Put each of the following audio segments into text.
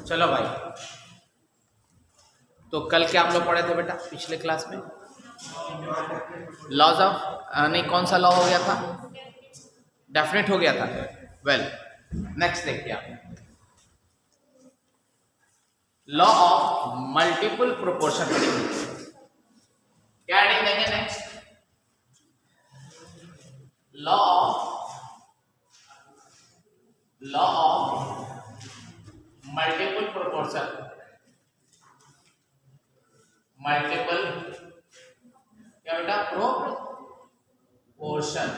चलो भाई, तो कल क्या आप लोग पढ़े थे बेटा पिछले क्लास में? लॉज ऑफ नहीं, कौन सा लॉ हो गया था? डेफिनेट हो गया था। वेल, नेक्स्ट देखिए आप, लॉ ऑफ मल्टीपल प्रोपोर्शनलिटी। क्या हेडिंग देंगे next? Law of multiple proportion, multiple क्या बेटा? प्रोपोर्शन।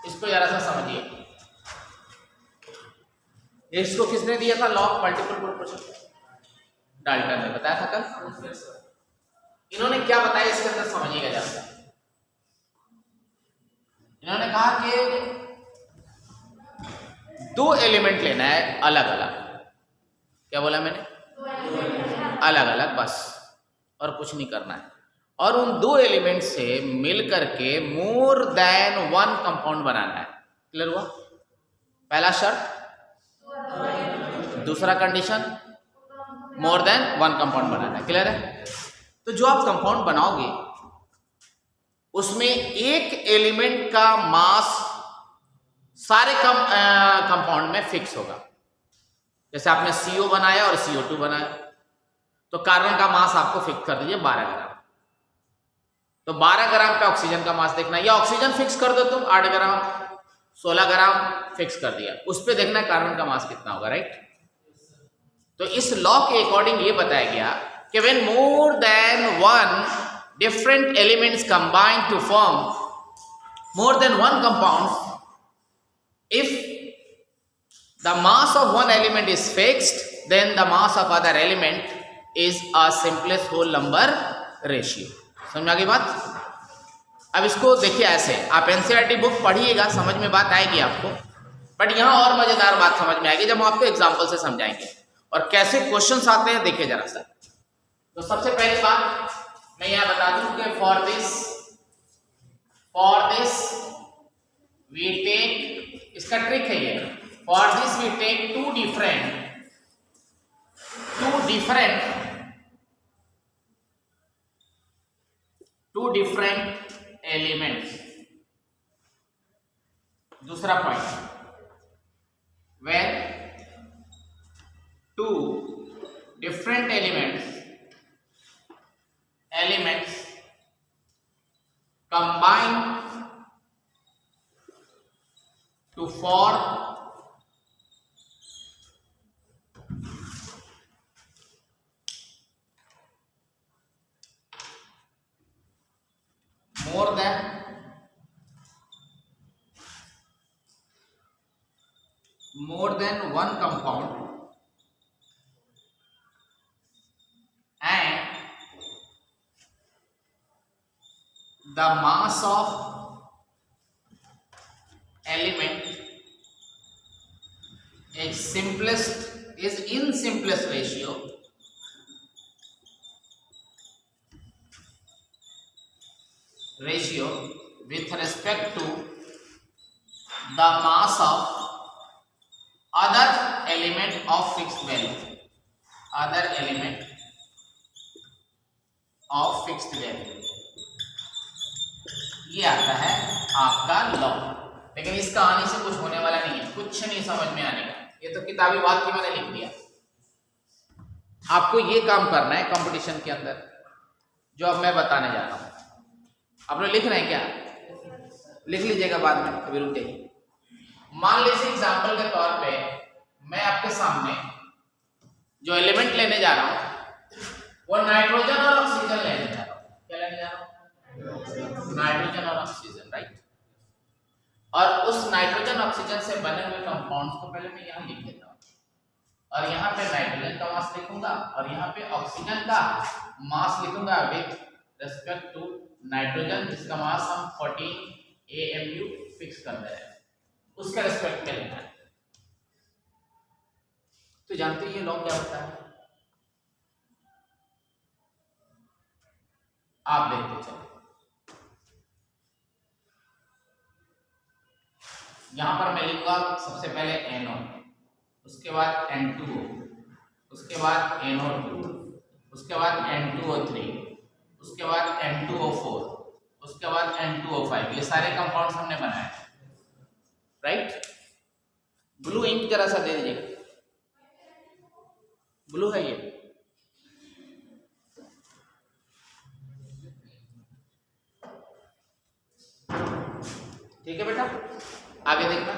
इसको जरा सा समझिए, इसको किसने दिया था law of multiple proportion? Dalton ने बताया था कल। इन्होंने क्या बताया इसके अंदर समझिएगा जरा। इन्होंने कहा कि दो एलिमेंट लेना है अलग अलग। क्या बोला मैंने? अलग अलग, बस, और कुछ नहीं करना है। और उन दो एलिमेंट से मिलकर के मोर देन वन कंपाउंड बनाना है। क्लियर हुआ? पहला शर्त, दूसरा condition, more than one compound बनाना है। क्लियर है? तो जो आप कंपाउंड बनाओगे उसमें एक एलिमेंट का मास सारे कंपाउंड में फिक्स होगा। जैसे आपने CO बनाया और CO2 बनाया, तो कार्बन का मास आपको फिक्स कर दीजिए 12 ग्राम। तो 12 ग्राम पे ऑक्सीजन का मास देखना है, या ऑक्सीजन फिक्स कर दो तुम 8 ग्राम, 16 ग्राम फिक्स कर दिया, उस पे देखना है कार्बन का मास कितना होगा। राइट? तो इस लॉ के अकॉर्डिंग ये बताया गया कि when more than one different elements combine to form more than one compound, if the mass of one element is fixed, then the mass of other element is a simplest whole number ratio. समझ आ गई बात? अब इसको देखिए ऐसे, आप NCERT book पढ़िएगा, समझ में बात आएगी आपको, बट यहाँ और मजेदार बात समझ में आएगी जब हम आपको एग्जाम्पल से समझाएंगे और कैसे क्वेश्चंस आते हैं। देखिए जरा सा। तो सबसे पहली बात मैं यह बता दूं कि फॉर दिस वी टेक, इसका ट्रिक है ये, for this we take two different elements. दूसरा point, when two different elements combine to form more than one compound, and the mass of element is in simplest ratio with respect to the mass of other element of fixed value, ये आता है आपका law. लेकिन इसका आने से कुछ होने वाला नहीं है, कुछ नहीं समझ में आने का। ये तो किताबी वाक्य मैंने लिख दिया। आपको ये काम करना है कंपटीशन के अंदर, जो अब मैं बताने जा रहा हूं। आप लोग लिख रहे हैं क्या? लिख लीजिएगा बाद में, अभी रुक जाइए। मान लीजिए एग्जाम्पल के तौर पे मैं आपके सामने जो एलिमेंट लेने जा रहा हूं वो नाइट्रोजन और ऑक्सीजन लेने जा रहा हूं। क्या लेने जा रहा हूं? नाइट्रोजन और ऑक्सीजन। राइट? और उस नाइट्रोजन ऑक्सीजन से बने हुए कंपाउंड्स को पहले मैं यहाँ लिख देता हूँ, और यहाँ पे नाइट्रोजन का मास लिखूंगा और यहाँ पे ऑक्सीजन का मास लिखूंगा विद रेस्पेक्ट टू नाइट्रोजन, जिसका मास हम 14 AMU फिक्स कर रहे हैं, उसके रेस्पेक्ट में लेना है। तो जानते हैं ये लॉ क्या होता है? आप देखते चलो, यहां पर मैं लिखूंगा सबसे पहले NO, उसके बाद N2O, उसके बाद NO2, उसके बाद N2O3, उसके बाद N2O4, उसके बाद N2O5। ये सारे कंपाउंड्स हमने बनाए, राइट। ब्लू इंक जरा सा दे दीजिए, ब्लू है ये। ठीक है बेटा, आगे देखना।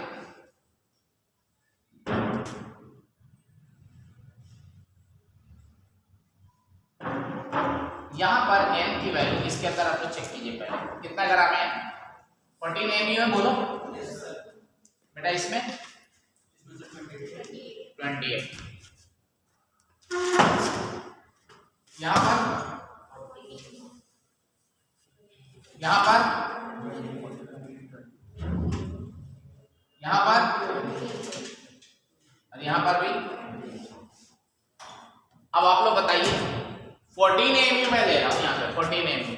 यहां पर N की वैल्यू इसके अंदर आप लोग चेक कीजिए पहले, कितना ग्राम है? 14 MU है, बोलो बेटा। इसमें 28। यहां पर और यहां पर भी। अब आप लोग बताइए, 14 MU मैं ले रहा हूं यहां पे 14 MU,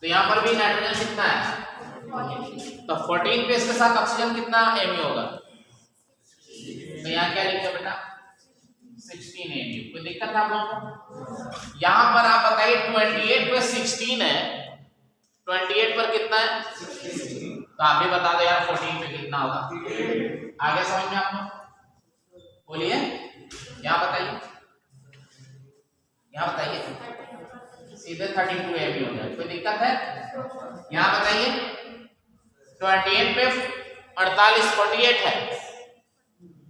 तो यहां पर भी नाइट्रोजन कितना है? तो 14 पे इसके साथ ऑक्सीजन कितना MU होगा? तो यहाँ क्या लिखा बेटा? 16 MU। कोई दिक्कत है आप लोगों को? यहाँ पर आप बताइए 28 पे 16 है, 28 पर कितना है? तो आप भी बता दो यार 14 पे कितना होगा। आगे समझ में आपको? बोलिए, यहाँ बताइए, यहाँ बताइए, सीधे 32 MU हो जाए। कोई दिक्कत है? यहाँ बताइए 28 पे 48, 48 है,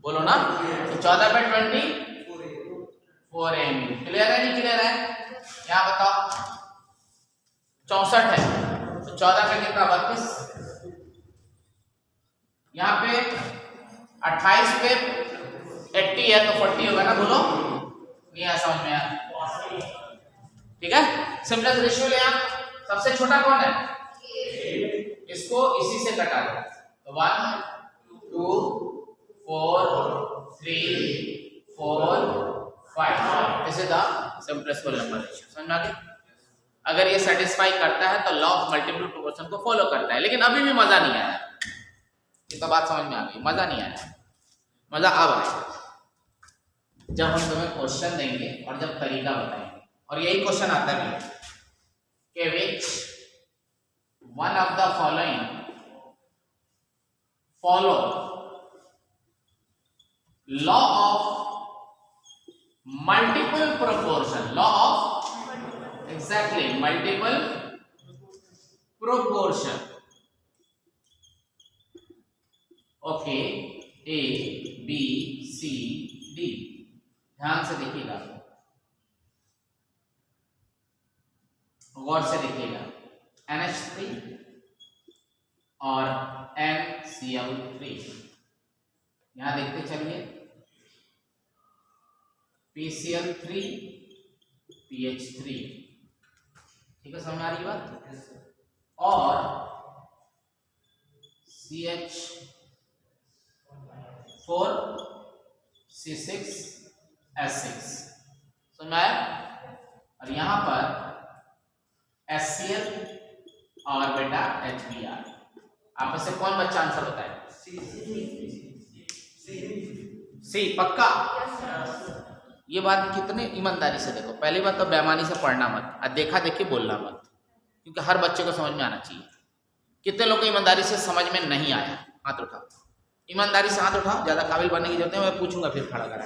बोलो ना। तो 14 पे 24 MU। क्लियर है नहीं क्लियर है? यहाँ बताओ 64 है, तो 14 पे कितना? 32। यहाँ पे 28 पे 80 है, तो 40 होगा ना, बोलो। नहीं आया समझ में यार? ठीक है, सिम्पलेस्ट रेशियो ले। आप सबसे छोटा कौन है? इसको इसी से कटा दो, तो 1 2 4 3 4 5। This is the simplest whole number ratio. समझ में आ गया? अगर ये सेटिस्फाई करता है तो लॉ ऑफ मल्टीपल प्रोपोर्शन को फॉलो करता है। लेकिन अभी भी मजा नहीं आया, ये तो बात समझ में आ गई। मजा नहीं आया, मजा अब आएगा जब हम तुम्हें क्वेश्चन देंगे और जब तरीका बताएंगे। और यही क्वेश्चन आता है कि which one of the following follow law of multiple proportion, law of exactly multiple proportion. Okay, A B C D। ध्यान से देखिएगा, गौर से देखिएगा। NH3 और NCl3। यहां देखते चलिए, PCl3 PH3। ठीक है, समझ में आ रही बात? और CH4 C6H6। समझ में आया? और यहां पर HCl और बेटा HBr। आप में से कौन बच्चा आंसर बताए? सी पक्का? ये बात कितने ईमानदारी से देखो। पहली बात तो बेईमानी से पढ़ना मत, और देखा देखी बोलना मत, क्योंकि हर बच्चे को समझ में आना चाहिए। कितने लोग को ईमानदारी से समझ में नहीं आया? हाथ उठाओ, ईमानदारी से हाथ उठाओ। ज्यादा काबिल बनने की जरूरत है, मैं पूछूंगा फिर खड़ा करा।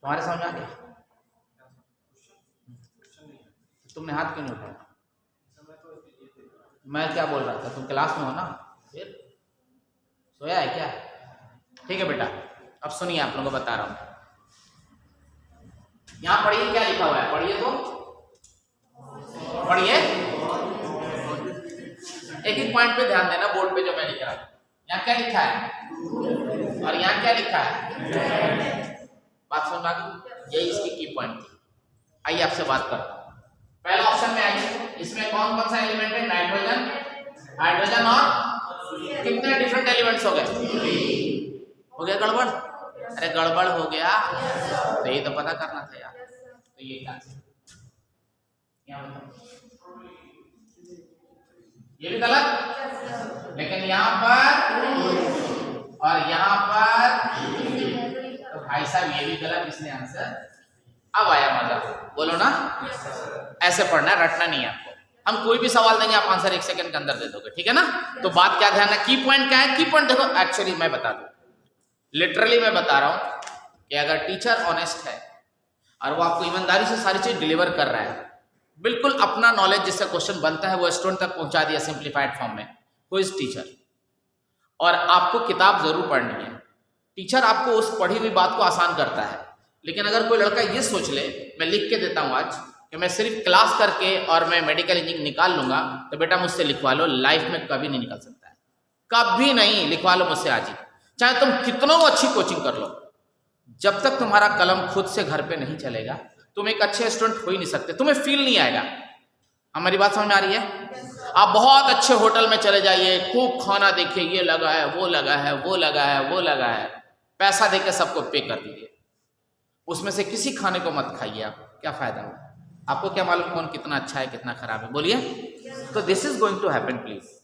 तुम्हारे समझ में आ गया? तुमने हाथ क्यों नहीं उठाया? मैं क्या बोल रहा था? तुम क्लास में हो ना, फिर सोया है क्या? ठीक है बेटा, अब सुनिए, आप लोगों को बता रहा हूं। यहां पढ़िए क्या लिखा हुआ है, पढ़िए तो पढ़िए। एक एक पॉइंट पे ध्यान देना, बोर्ड पे जो मैं लिख रहा हूं। यहाँ क्या लिखा है और यहाँ क्या लिखा है? बात समझ आ गई? यही इसकी की पॉइंट थी। आइए आपसे बात करता हूं। पहला ऑप्शन में आइए, इसमें कौन कौन सा एलिमेंट है? नाइट्रोजन, हाइड्रोजन और कितने डिफरेंट एलिमेंट्स हो गए? हो गया गड़बड़? अरे गड़बड़ हो गया, तो ये तो पता करना था यार। तो ये क्या, यहाँ बताओ, ये भी गलत। लेकिन यहाँ पर और यहाँ पर पर, तो भाई साहब ये भी गलत, इसने आंसर। अब आया मजा, बोलो ना। ऐसे पढ़ना है, रटना नहीं है आपको। हम कोई भी सवाल देंगे, आप आंसर 1 सेकंड के अंदर दे दोगे, ठीक है ना। तो बात क्या ध्यान है, की पॉइंट क्या है, की पॉइंट देखो। एक्चुअली मैं बता दूं, लिटरली मैं बता रहा हूं कि अगर टीचर ऑनेस्ट है और वो आपको ईमानदारी से सारी चीज डिलीवर कर रहा है, बिल्कुल अपना नॉलेज जिससे क्वेश्चन बनता है वो स्टूडेंट तक पहुंचा दिया सिंप्लीफाइड फॉर्म में, कोई टीचर, और आपको किताब जरूर पढ़नी है। टीचर आपको उस पढ़ी हुई बात को आसान करता है, लेकिन अगर कोई लड़का ये सोच ले, मैं लिख के देता हूँ आज कि मैं सिर्फ क्लास करके और मैं मेडिकल इंजीनियरिंग निकाल लूंगा, तो बेटा मुझसे लिखवा लो, लाइफ में कभी नहीं निकल सकता है, कभी नहीं। लिखवा लो मुझसे आज ही, चाहे तुम कितना अच्छी कोचिंग कर लो, जब तक तुम्हारा कलम खुद से घर पे नहीं चलेगा, तुम एक अच्छे स्टूडेंट हो ही नहीं सकते, तुम्हें फील नहीं आएगा। हमारी बात समझ में आ रही है। आप बहुत अच्छे होटल में चले जाइए, खूब खाना देखिए, ये लगा है, वो लगा है, वो लगा है, वो लगा है, पैसा देकर सबको पे कर दीजिए, उसमें से किसी खाने को मत खाइए, आप क्या फायदा हो, आपको क्या मालूम कौन कितना अच्छा है कितना खराब है, बोलिए। तो this is going to happen please.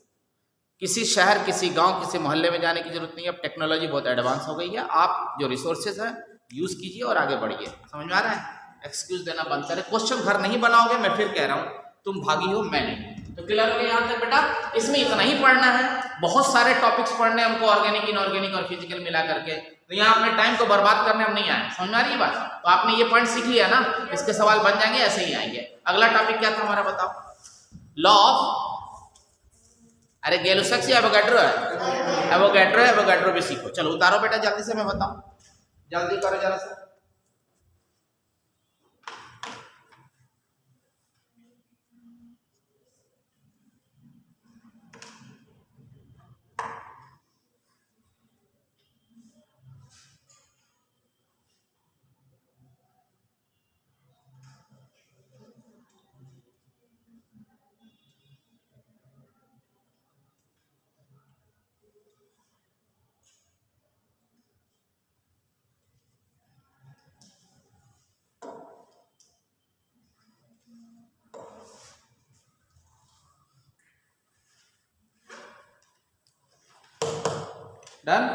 किसी शहर, किसी गांव, किसी मोहल्ले में जाने की जरूरत नहीं है, अब टेक्नोलॉजी बहुत एडवांस हो गई है, आप जो रिसोर्सेज हैं यूज कीजिए और आगे बढ़िए। समझ में आ रहा है, एक्सक्यूज देना बंद करें। क्वेश्चन घर नहीं बनाओगे, मैं फिर कह रहा हूं, तुम भागी हो, मैं नहीं। तो क्लियर हो गया यहाँ तक बेटा, इसमें इतना ही पढ़ना है, बहुत सारे टॉपिक्स पढ़ने हमको, ऑर्गेनिक, इनऑर्गेनिक और फिजिकल मिला करके, तो यहाँ अपने टाइम को बर्बाद करने हम नहीं आए। समझ में आ रही है बात। तो आपने ये पॉइंट सीख लिया ना, इसके सवाल बन जाएंगे, ऐसे ही आएंगे। अगला टॉपिक क्या था हमारा, बताओ। लॉ ऑफ, अरे गैलो-सैक्स या एवोगैड्रो है, एवोगैड्रो है, एवोगैड्रो भी सीखो। चलो उतारो बेटा जल्दी से, मैं बताऊं, जल्दी करो जरा सा। डन।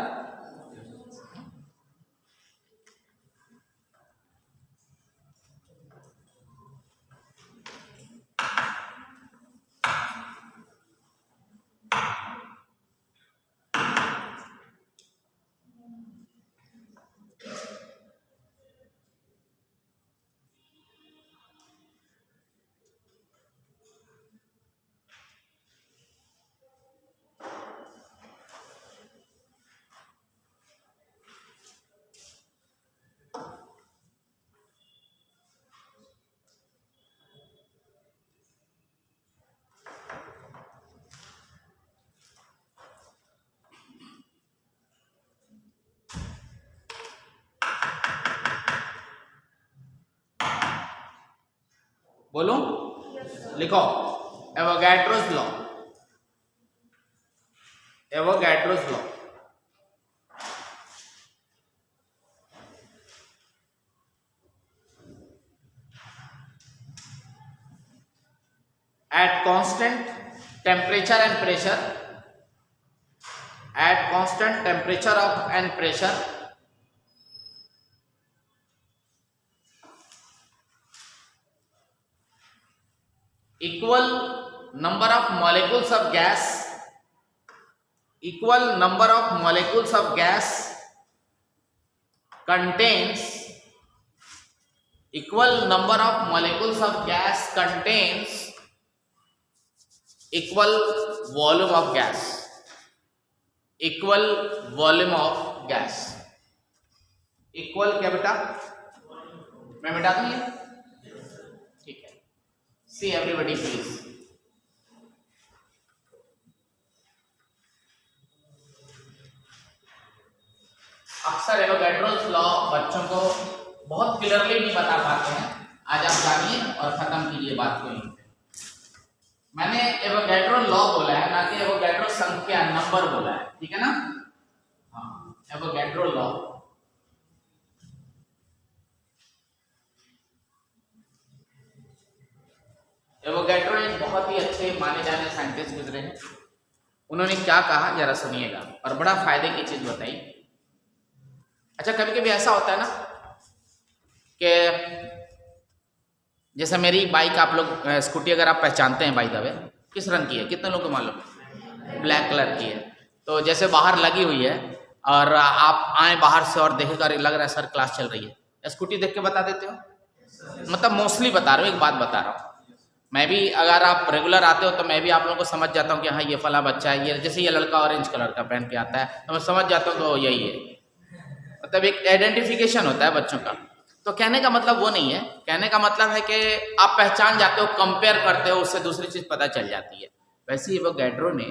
बोलो, लिखो, Avogadro's law, Avogadro's law. At constant temperature and pressure, at constant temperature of and pressure, equal number of molecules of gas, equal number of molecules of gas contains, equal number of molecules of gas contains equal volume of gas, equal volume of gas, equal क्या बेटा, मैं मिटा दूं ये, ठीक है। See everybody please, अक्सर Avogadro's law बच्चों को बहुत क्लियरली नहीं बता पाते हैं, आज आप जानिए और खत्म कीजिए बात को। मैंने एवोगैड्रो लॉ बोला है, ना कि एवोगैड्रो संख्या, नंबर बोला है, ठीक है ना। हाँ, एवोगैड्रो लॉ। एवोगैड्रो एक बहुत ही अच्छे माने जाने साइंटिस्ट गुजरे हैं। उन्होंने क्या कहा जरा सुनिएगा, और बड़ा फायदे की चीज बताई। अच्छा कभी कभी ऐसा होता है ना कि जैसे मेरी बाइक, आप लोग स्कूटी अगर आप पहचानते हैं बाय द वे, किस रंग की है, कितने लोगों को मालूम? ब्लैक कलर की है। तो जैसे बाहर लगी हुई है और आप आए बाहर से और देखेगा लग रहा है सर क्लास चल रही है, स्कूटी देख के बता देते हो? मतलब मोस्टली बता रहा हूँ, एक बात बता रहा हूँ। मैं भी अगर आप रेगुलर आते हो तो मैं भी आप लोगों को समझ जाता हूँ कि हाँ ये फला बच्चा है, ये जैसे ये लड़का ऑरेंज कलर का पहन के आता है तो मैं समझ जाता हूँ तो यही है। मतलब एक आइडेंटिफिकेशन होता है बच्चों का। तो कहने का मतलब वो नहीं है, कहने का मतलब है कि आप पहचान जाते हो, कंपेयर करते हो, उससे दूसरी चीज़ पता चल जाती है। वैसे ही वो गैड्रो ने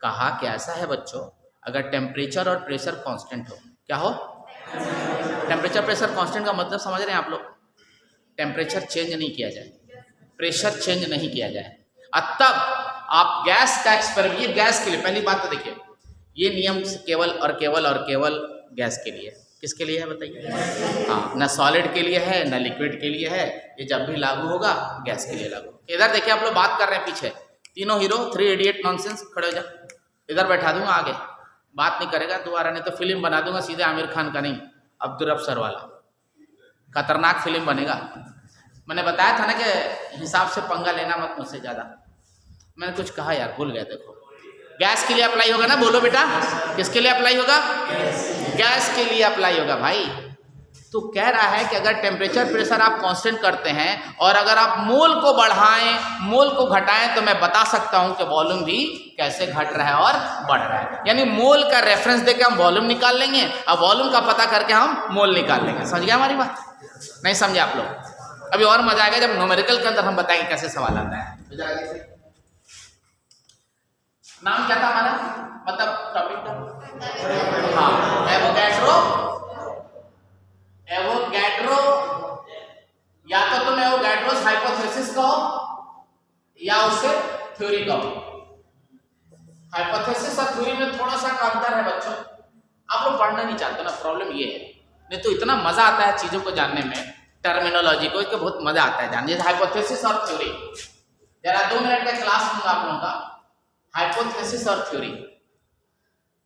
कहा कि ऐसा है बच्चों, अगर टेम्परेचर और प्रेशर कांस्टेंट हो, क्या हो? टेम्परेचर प्रेशर कांस्टेंट का मतलब समझ रहे हैं आप लोग? टेम्परेचर चेंज नहीं किया जाए, प्रेशर चेंज नहीं किया जाए, और तब आप गैस का एक्सपेरिमेंट, ये गैस के लिए पहली बात तो देखिए, ये नियम केवल और केवल और केवल गैस के लिए। किसके लिए है बताइए? हाँ, ना सॉलिड के लिए है ना लिक्विड के लिए है, ये जब भी लागू होगा गैस के लिए लागू। इधर देखिए आप लोग बात कर रहे हैं, पीछे तीनों हीरो, 3 इडियट नॉनसेंस, खड़े हो जा, इधर बैठा दूंगा, आगे बात नहीं करेगा दोबारा, नहीं तो फिल्म बना दूंगा सीधे आमिर खान का नहीं, अब्दुल अफसर वाला, खतरनाक फिल्म बनेगा। मैंने बताया था ना कि हिसाब से पंगा लेना मत मुझसे ज़्यादा। मैंने कुछ कहा यार, भूल गया। देखो गैस के लिए अप्लाई होगा ना, बोलो बेटा, किसके लिए अप्लाई होगा? गैस के लिए अप्लाई होगा भाई। तो कह रहा है कि अगर टेम्परेचर प्रेशर आप कांस्टेंट करते हैं और अगर आप मोल को बढ़ाएं, मोल को घटाएं, तो मैं बता सकता हूं कि वॉल्यूम भी कैसे घट रहा है और बढ़ रहा है। यानी मोल का रेफरेंस देके हम वॉल्यूम निकाल लेंगे और वॉल्यूम का पता करके हम मोल निकाल लेंगे। समझ गया हमारी बात? नहीं समझे आप लोग? अभी और मजा आएगा जब न्यूमेरिकल के अंदर हम बताएंगे कैसे सवाल आता है। नाम क्या था हमारा, मतलब टॉपिक का? हाँ, एवोगैड्रो। या तो तुम एवोगैड्रोस हाइपोथेसिस कहो या उसे थ्योरी कहो। हाइपोथेसिस और थ्योरी में थोड़ा सा का अंतर है बच्चों, आप लोग पढ़ना नहीं चाहते ना, प्रॉब्लम ये है। नहीं तो इतना मजा आता है चीजों को जानने में, टर्मिनोलॉजी को, इसको बहुत मजा आता है जानने। हाइपोथेसिस और थ्योरी, जरा 2 मिनट का क्लास लूंगा आप लोगों का, हाइपोथेसिस और थ्योरी।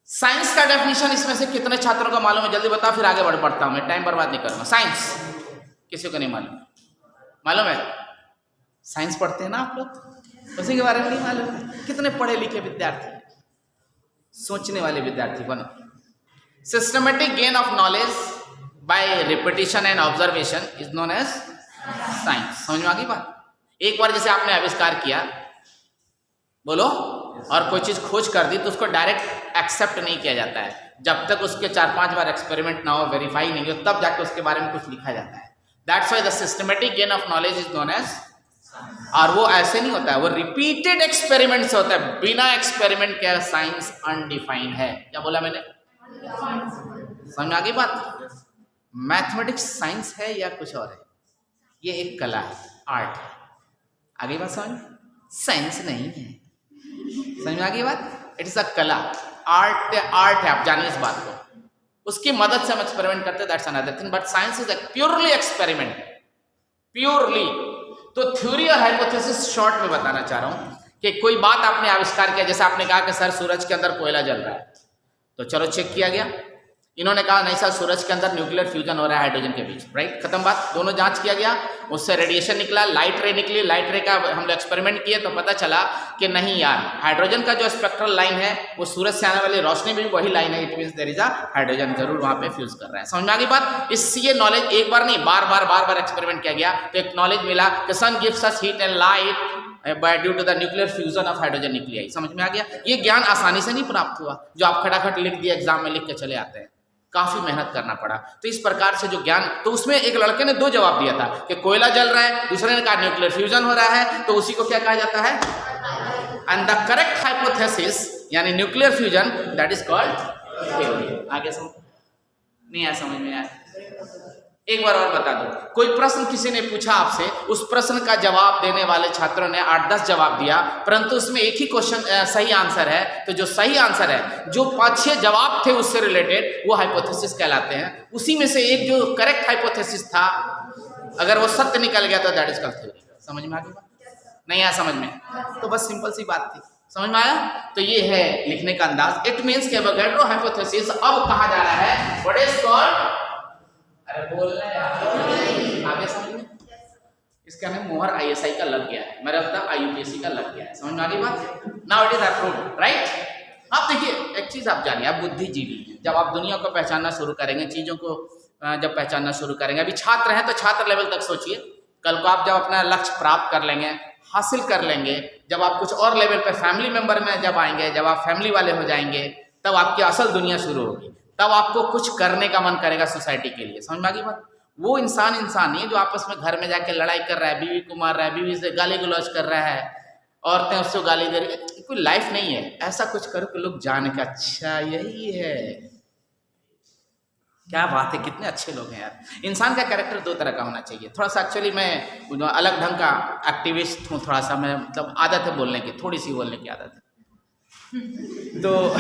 साइंस का डेफिनेशन इसमें से कितने छात्रों को मालूम है? जल्दी बताओ, फिर आगे बढ़ता हूं मैं, टाइम बर्बाद नहीं करूंगा। साइंस किसी को नहीं मालूम? मालूम है? साइंस पढ़ते हैं ना आप लोग, उसी के बारे में नहीं मालूम है? कितने पढ़े लिखे विद्यार्थी, सोचने वाले विद्यार्थी बनो। Systematic gain of knowledge by repetition and observation is known as science. समझ में आ गई बात? एक बार जैसे आपने आविष्कार किया, बोलो, और कोई चीज खोज कर दी तो उसको डायरेक्ट एक्सेप्ट नहीं किया जाता है, जब तक उसके 4-5 बार एक्सपेरिमेंट ना हो, वेरीफाई नहीं हो, तब जाके उसके बारे में कुछ लिखा जाता है। That's why the systematic gain of knowledge is known as. और वो ऐसे नहीं होता है, वो रिपीटेड एक्सपेरिमेंट से होता है, बिना एक्सपेरिमेंट के साइंस अनडिफाइंड है। क्या बोला मैंने? समझ में आ गई बात? मैथमेटिक्स साइंस है या कुछ और है? ये एक कला है, आर्ट है। आगे बात समझ? साइंस नहीं है। समझ में आ गई बात? इट इज अ कला, आर्ट है, आप जानिए इस बात को। उसकी मदद से हम एक्सपेरिमेंट करते हैं, that's another thing, but science is a purely experiment, purely. तो थ्योरी और हाइपोथेसिस शॉर्ट में बताना चाह रहा हूं कि कोई बात आपने आविष्कार किया, जैसे आपने कहा कि सर सूरज के अंदर कोयला जल रहा है, तो चलो चेक किया गया। इन्होंने कहा नहीं सर, सूरज के अंदर न्यूक्लियर फ्यूजन हो रहा है हाइड्रोजन के बीच, राइट, खत्म बात। दोनों जांच किया गया, उससे रेडिएशन निकला, लाइट रे निकली, लाइट रे का हम लोग एक्सपेरिमेंट किए तो पता चला कि नहीं यार, हाइड्रोजन का जो स्पेक्ट्रल लाइन है वो सूरज से आने वाली रोशनी भी वही लाइन है, it means there is a hydrogen जरूर वहां पे फ्यूज कर रहा है। समझ में आ गई बात? इससे नॉलेज एक बार नहीं, बार बार एक्सपेरिमेंट किया गया तो एक नॉलेज मिला कि sun gives us heat and light by due to the nuclear fusion of hydrogen nuclei. समझ में आ गया? ये ज्ञान आसानी से नहीं प्राप्त हुआ जो आप खटाखट लिख दिए, एग्जाम में लिख के चले आते हैं, काफी मेहनत करना पड़ा। तो इस प्रकार से जो ज्ञान, तो उसमें एक लड़के ने 2 जवाब दिया था कि कोयला जल रहा है, दूसरे ने कहा न्यूक्लियर फ्यूजन हो रहा है, तो उसी को क्या कहा जाता है? एंड द करेक्ट हाइपोथेसिस यानी nuclear fusion, that is called theory. आगे समझ नहीं आया? समझ में आया? एक बार और बता दो, कोई प्रश्न किसी ने पूछा आपसे, उस प्रश्न का जवाब देने वाले छात्रों ने 8-10 जवाब दिया, परंतु उसमें एक ही क्वेश्चन सही आंसर है, तो जो सही आंसर है, जो 5-6 जवाब थे उससे रिलेटेड, वो हाइपोथेसिस कहलाते हैं। उसी में से एक जो करेक्ट हाइपोथेसिस था, अगर वो सत्य निकल गया तो दैट इज कॉल्ड थ्योरी। समझ में आ गई बात? नहीं आया समझ में? तो बस सिंपल सी बात थी। समझ में आया? तो ये है लिखने का अंदाज। इट मींस कि एवोगैड्रो हाइपोथेसिस अब कहा जा रहा है व्हाट इज कॉल्ड, अरे बोलना यार आगे समझ में, इसका हमें मोहर आईएसआई का लग गया है, मेरा मतलब आईयूपीएससी का लग गया है। समझ में आ गई बात? Now it is approved, right? अब देखिए एक चीज आप जानिए, आप बुद्धिजीवी हैं। जब आप दुनिया को पहचानना शुरू करेंगे, चीजों को जब पहचानना शुरू करेंगे, अभी छात्र हैं तो छात्र लेवल तक सोचिए, कल को आप जब अपना लक्ष्य प्राप्त कर लेंगे, हासिल कर लेंगे, जब आप कुछ और लेवल पे फैमिली मेंबर में जब आएंगे, जब आप फैमिली वाले हो जाएंगे, तब आपकी असल दुनिया शुरू होगी। तब आपको कुछ करने का मन करेगा सोसाइटी के लिए। समझ में आ गई बात? वो इंसान नहीं है जो आपस में घर में जाके लड़ाई कर रहा है, बीवी को मार रहा है, बीवी से गाली गलौज कर रहा है, औरतें उसको गाली दे रही, कोई लाइफ नहीं है। ऐसा कुछ करो कि लोग जाने का अच्छा यही है। क्या बात है, कितने अच्छे लोग हैं यार। इंसान का कैरेक्टर दो तरह का होना चाहिए। थोड़ा सा एक्चुअली मैं अलग ढंग का एक्टिविस्ट हूँ, थोड़ा सा मैं मतलब आदत है बोलने की, थोड़ी सी बोलने की आदत है। तो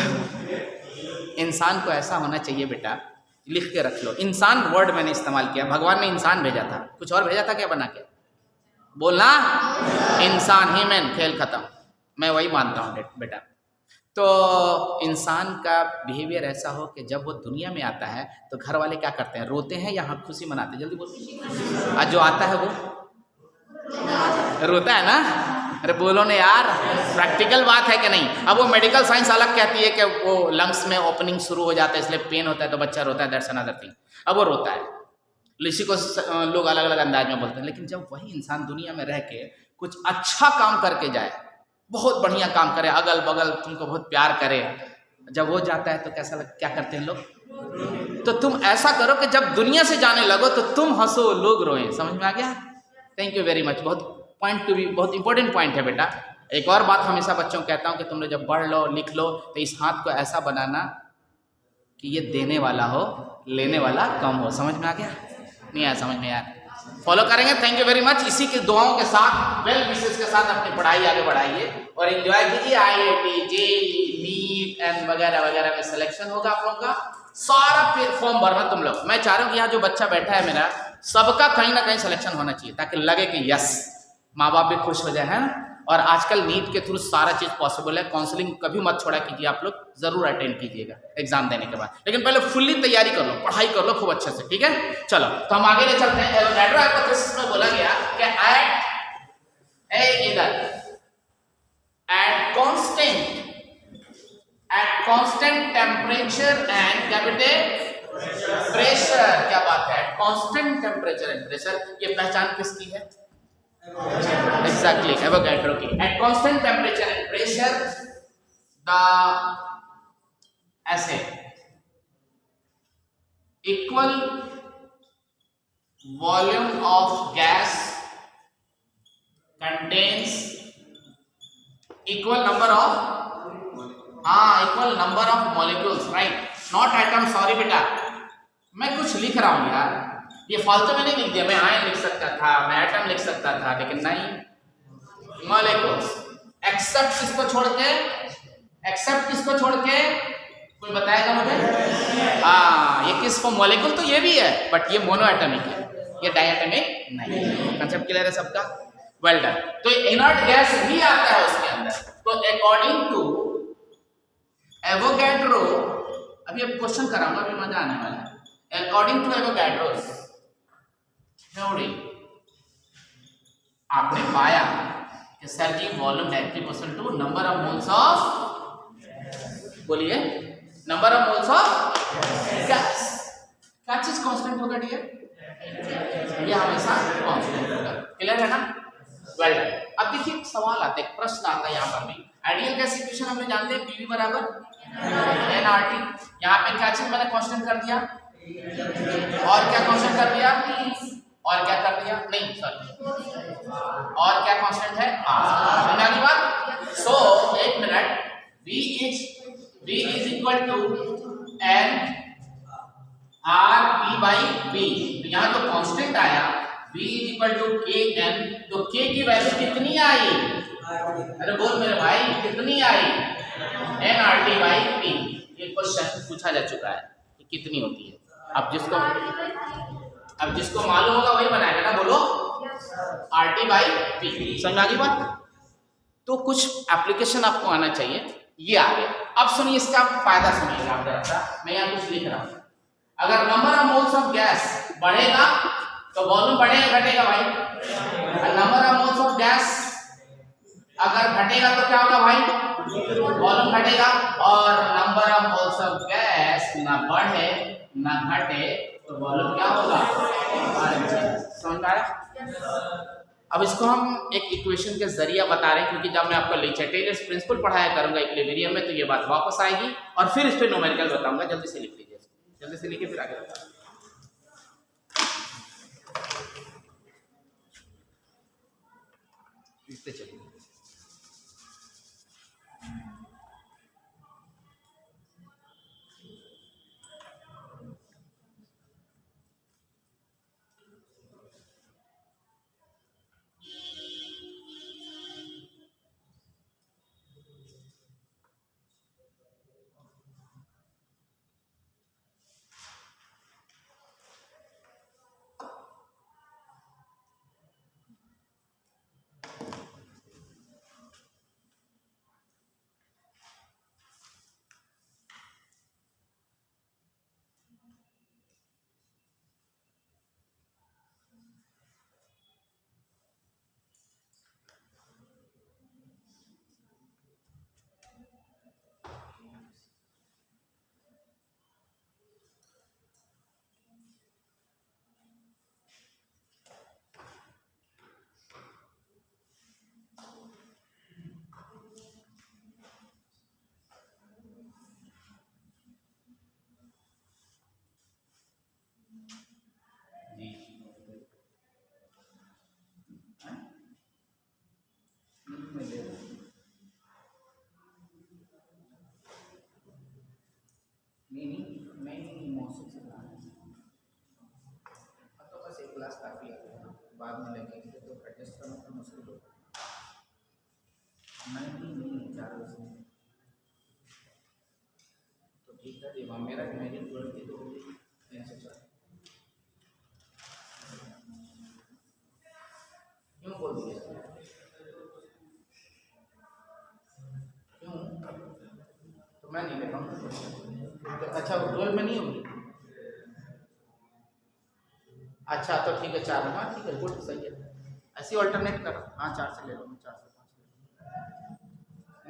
इंसान को ऐसा होना चाहिए बेटा, लिख के रख लो। इंसान वर्ड मैंने इस्तेमाल किया, भगवान ने इंसान भेजा था, कुछ और भेजा था क्या बना के? बोलना इंसान, ह्यूमन, खेल खत्म। मैं वही मानता हूँ बेटा। तो इंसान का बिहेवियर ऐसा हो कि जब वो दुनिया में आता है तो घर वाले क्या करते हैं, रोते हैं या हाँ खुशी मनाते हैं? जल्दी बोलो। आज जो आता है वो रोता है ना? अरे बोलो ना यार, प्रैक्टिकल बात है कि नहीं? अब वो मेडिकल साइंस अलग कहती है कि वो लंग्स में ओपनिंग शुरू हो जाता है इसलिए पेन होता है तो बच्चा रोता है, दैट्स अनदर थिंग। अब वो रोता है, इसी को लोग अलग अलग अंदाज में बोलते हैं। लेकिन जब वही इंसान दुनिया में रह के कुछ अच्छा काम करके जाए, बहुत बढ़िया काम करे, अगल बगल तुमको बहुत प्यार करे, जब वो जाता है तो कैसा क्या करते हैं लोग? तो तुम ऐसा करो कि जब दुनिया से जाने लगो तो तुम हंसो, लोग रोएं। समझ में आ गया? Thank you very much. बहुत इंपॉर्टेंट पॉइंट है बेटा। एक और बात हमेशा बच्चों को कहता हूँ कि तुम लोग जब पढ़ लो लिख लो तो इस हाथ को ऐसा बनाना कि ये देने वाला हो, लेने वाला कम हो। समझ में आ गया? नहीं आया समझ में यार? फॉलो करेंगे। Thank you very much. इसी के दुआओं के साथ, वेल विशेस के साथ अपनी पढ़ाई आगे बढ़ाइए और एंजॉय कीजिए। IIT, JEE, नीट एंड वगैरह वगैरह में सिलेक्शन होगा आप लोगों का। सारा फॉर्म भरना तुम लोग। मैं चाह रहा हूँ कि यहाँ जो बच्चा बैठा है मेरा, सबका कहीं ना कहीं सिलेक्शन होना चाहिए ताकि लगे कि यस, माँ बाप भी खुश हो जाए, है ना? और आजकल नीट के थ्रू सारा चीज़ पॉसिबल है। काउंसलिंग कभी मत छोड़ा कीजिए, आप लोग जरूर अटेंड कीजिएगा एग्जाम देने के बाद। लेकिन पहले फुल्ली तैयारी कर लो, पढ़ाई कर लो खूब अच्छे से, ठीक है? चलो तो हम आगे ले चलते हैं। एवोगैड्रो हाइपोथेसिस में बोला गया कि at constant temperature and capital pressure. क्या बात है? कांस्टेंट टेम्परेचर एंड प्रेशर, ये पहचान किसकी है? Exactly, एवोगैड्रो की। At constant temperature and pressure, the acid equal volume of gas contains equal number of molecules, right? Not atom, sorry बेटा, मैं कुछ लिख रहा हूँ यार, ये फालतू में नहीं लिख दिया। मैं आयन लिख सकता था, मैं एटम लिख सकता था, लेकिन नहीं, मॉलिक्यूल्स। एक्सेप्ट किसको छोड़ के कोई बताएगा मुझे? हाँ, ये किस फॉर्म? मॉलिक्यूल तो ये भी है बट ये मोनो एटमिक है, ये डायटमिक नहीं है। कंसेप्ट क्लियर है सबका? Well done. तो इनर्ट गैस भी आता है उसके अंदर। तो अकॉर्डिंग टू एवोगैड्रो, अभी अब क्वेश्चन कराऊंगा, अभी मजा आने वाला है। अकॉर्डिंग टू एवोगैड्रो थ्योरी, आपने पाया कि sir ji volume directly proportional to number of moles of, बोलिए, number of moles of gas. क्या चीज कांस्टेंट होगा डियर? ये हमेशा कांस्टेंट होगा। क्लियर है ना? Well done. अब देखिए एक सवाल आता है, एक प्रश्न आता है यहाँ पर भी। आइडियल गैस इक्वेशन हम लोग जानते हैं, PV बराबर nRT। यहाँ पे क्या चीज मैंने कांस्टेंट कर दिया और क्या कांस्टेंट कर दिया और क्या कर दिया, नहीं सॉरी, और क्या कांस्टेंट है? समझ आ बात? सो एक मिनट, V is equal to N R P by V। तो यहाँ जो कांस्टेंट आया V is equal to Kn, तो K की वैल्यू कितनी आई? अरे बोल मेरे भाई, कितनी आई? nRT by P। ये क्वेश्चन पूछा जा चुका है कि कितनी होती है। अब जिसको मालूम होगा वही बनाएगा ना, बोलो। RT by P। समझ आ गई बात? तो कुछ एप्लीकेशन आपको आना चाहिए, ये आ गया। अब सुनिए इसका फायदा सुनिएगा आप जरा सा, मैं यहाँ कुछ लिख रहा हूँ। अगर number of moles of gas बढ़ेगा तो वॉल्यूम बढ़ेगा घटेगा भाई? Number of moles of gas अगर घटेगा तो क्या होगा भाई? वॉल्यूम घटेगा। और number of moles of gas ना बढ़े ना घटे तो वॉल्यूम क्या होगा? समझ में आया? अब इसको हम एक इक्वेशन के जरिए बता रहे हैं, क्योंकि जब मैं आपको टेलर्स प्रिंसिपल पढ़ाया करूंगा इक्विलिब्रियम में तो ये बात वापस आएगी और फिर इस पे न्यूमेरिकल बताऊंगा। जल्दी से लिख लीजिए, जल्दी से लिखिए फिर आगे बताऊंगा। लिखते चलिए। नहीं मौसम से तो बस एक क्लास काफी है, बाद में लगेगी तो एडजस्ट करना तो मुश्किल होगा। नहीं 4 बजे तो ठीक है। ये मेरा मेरी गलती तो होगी 3 से 4 क्यों बोल दिया? क्यों? तो मैं नहीं ले पाऊंगा। तो अच्छा वो 12 में नहीं होगी? अच्छा तो ठीक है 4 में। हाँ ठीक है, गुड, सही है। ऐसे ऑल्टरनेट करो। हाँ 4 से ले लो, मैं 4 से 5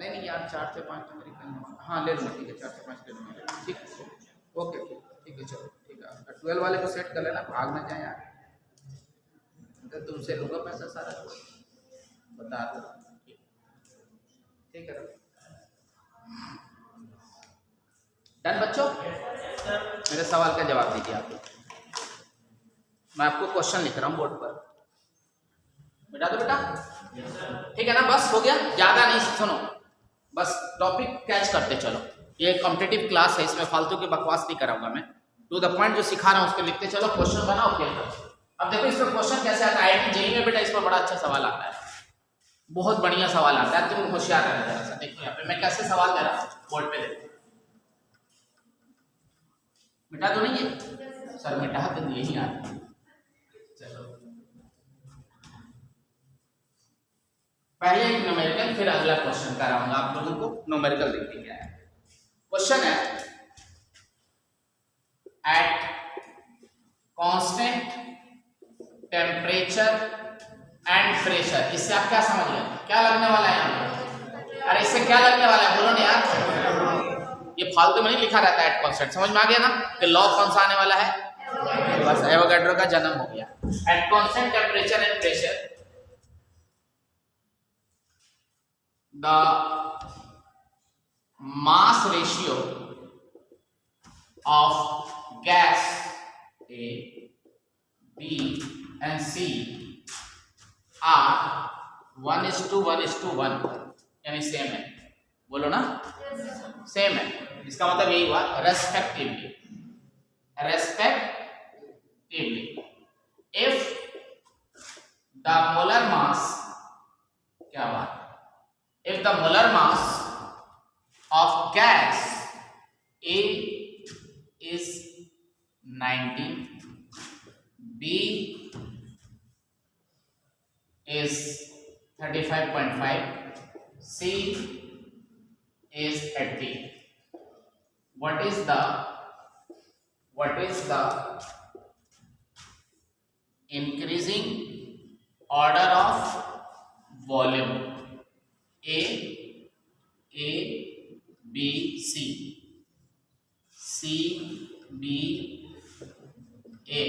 नहीं यार 4 से 5 तो मेरी कहीं। हाँ ले लो, ठीक है 4 से 5 ले लो, ठीक है। ओके ठीक है चलो ठीक है। 12 वाले को सेट कर लेना, भाग ना जाए यार, तो तुमसे लूँगा पैसा सारा, बता दो। ठीक है डन बच्चों? मेरे सवाल का जवाब दीजिए आप। मैं आपको क्वेश्चन लिख रहा हूँ बोर्ड पर, बेटा तो बेटा ठीक है ना? बस हो गया, ज्यादा नहीं, सुनो बस टॉपिक कैच करते चलो। ये कॉम्पिटिटिव क्लास है, इसमें फालतू की बकवास नहीं कराऊंगा मैं, टू द पॉइंट जो सिखा रहा हूँ उसको लिखते चलो, क्वेश्चन बनाओ क्या। अब देखो इसमें क्वेश्चन कैसे आता है। IIT JEE में बेटा इस पर बड़ा अच्छा सवाल आता है, बहुत बढ़िया सवाल आता है, तुम होशियार रहना। देखो यहाँ पे मैं कैसे सवाल दे रहा हूँ, बोर्ड पे देखो। मिटा तो नहीं है सर? मिटा तो यही आता है। चलो पहले एक न्यूमेरिकल, फिर अगला क्वेश्चन कराऊंगा आप लोगों को। न्यूमेरिकल देखते क्या है। क्वेश्चन है at constant temperature and pressure. इससे आप क्या समझ गए? क्या लगने वाला है यहाँ पे? अरे इससे क्या लगने वाला है बोलो ना यार, ये फालतू में नहीं लिखा रहता है एट कांस्टेंट। समझ में आ गया ना कि लॉ कौन सा आने वाला है? बस एवोगैड्रो का जन्म हो गया। At constant temperature and pressure the mass ratio of gas A, B and C are 1:1:1, यानी सेम है। बोलो ना सेम है, इसका मतलब यही हुआ respectively. if the molar mass, क्या बात, if the molar mass of gas A is 19, B is 35.5 C is 80. What is the increasing order of volume? A, B, C, B, A,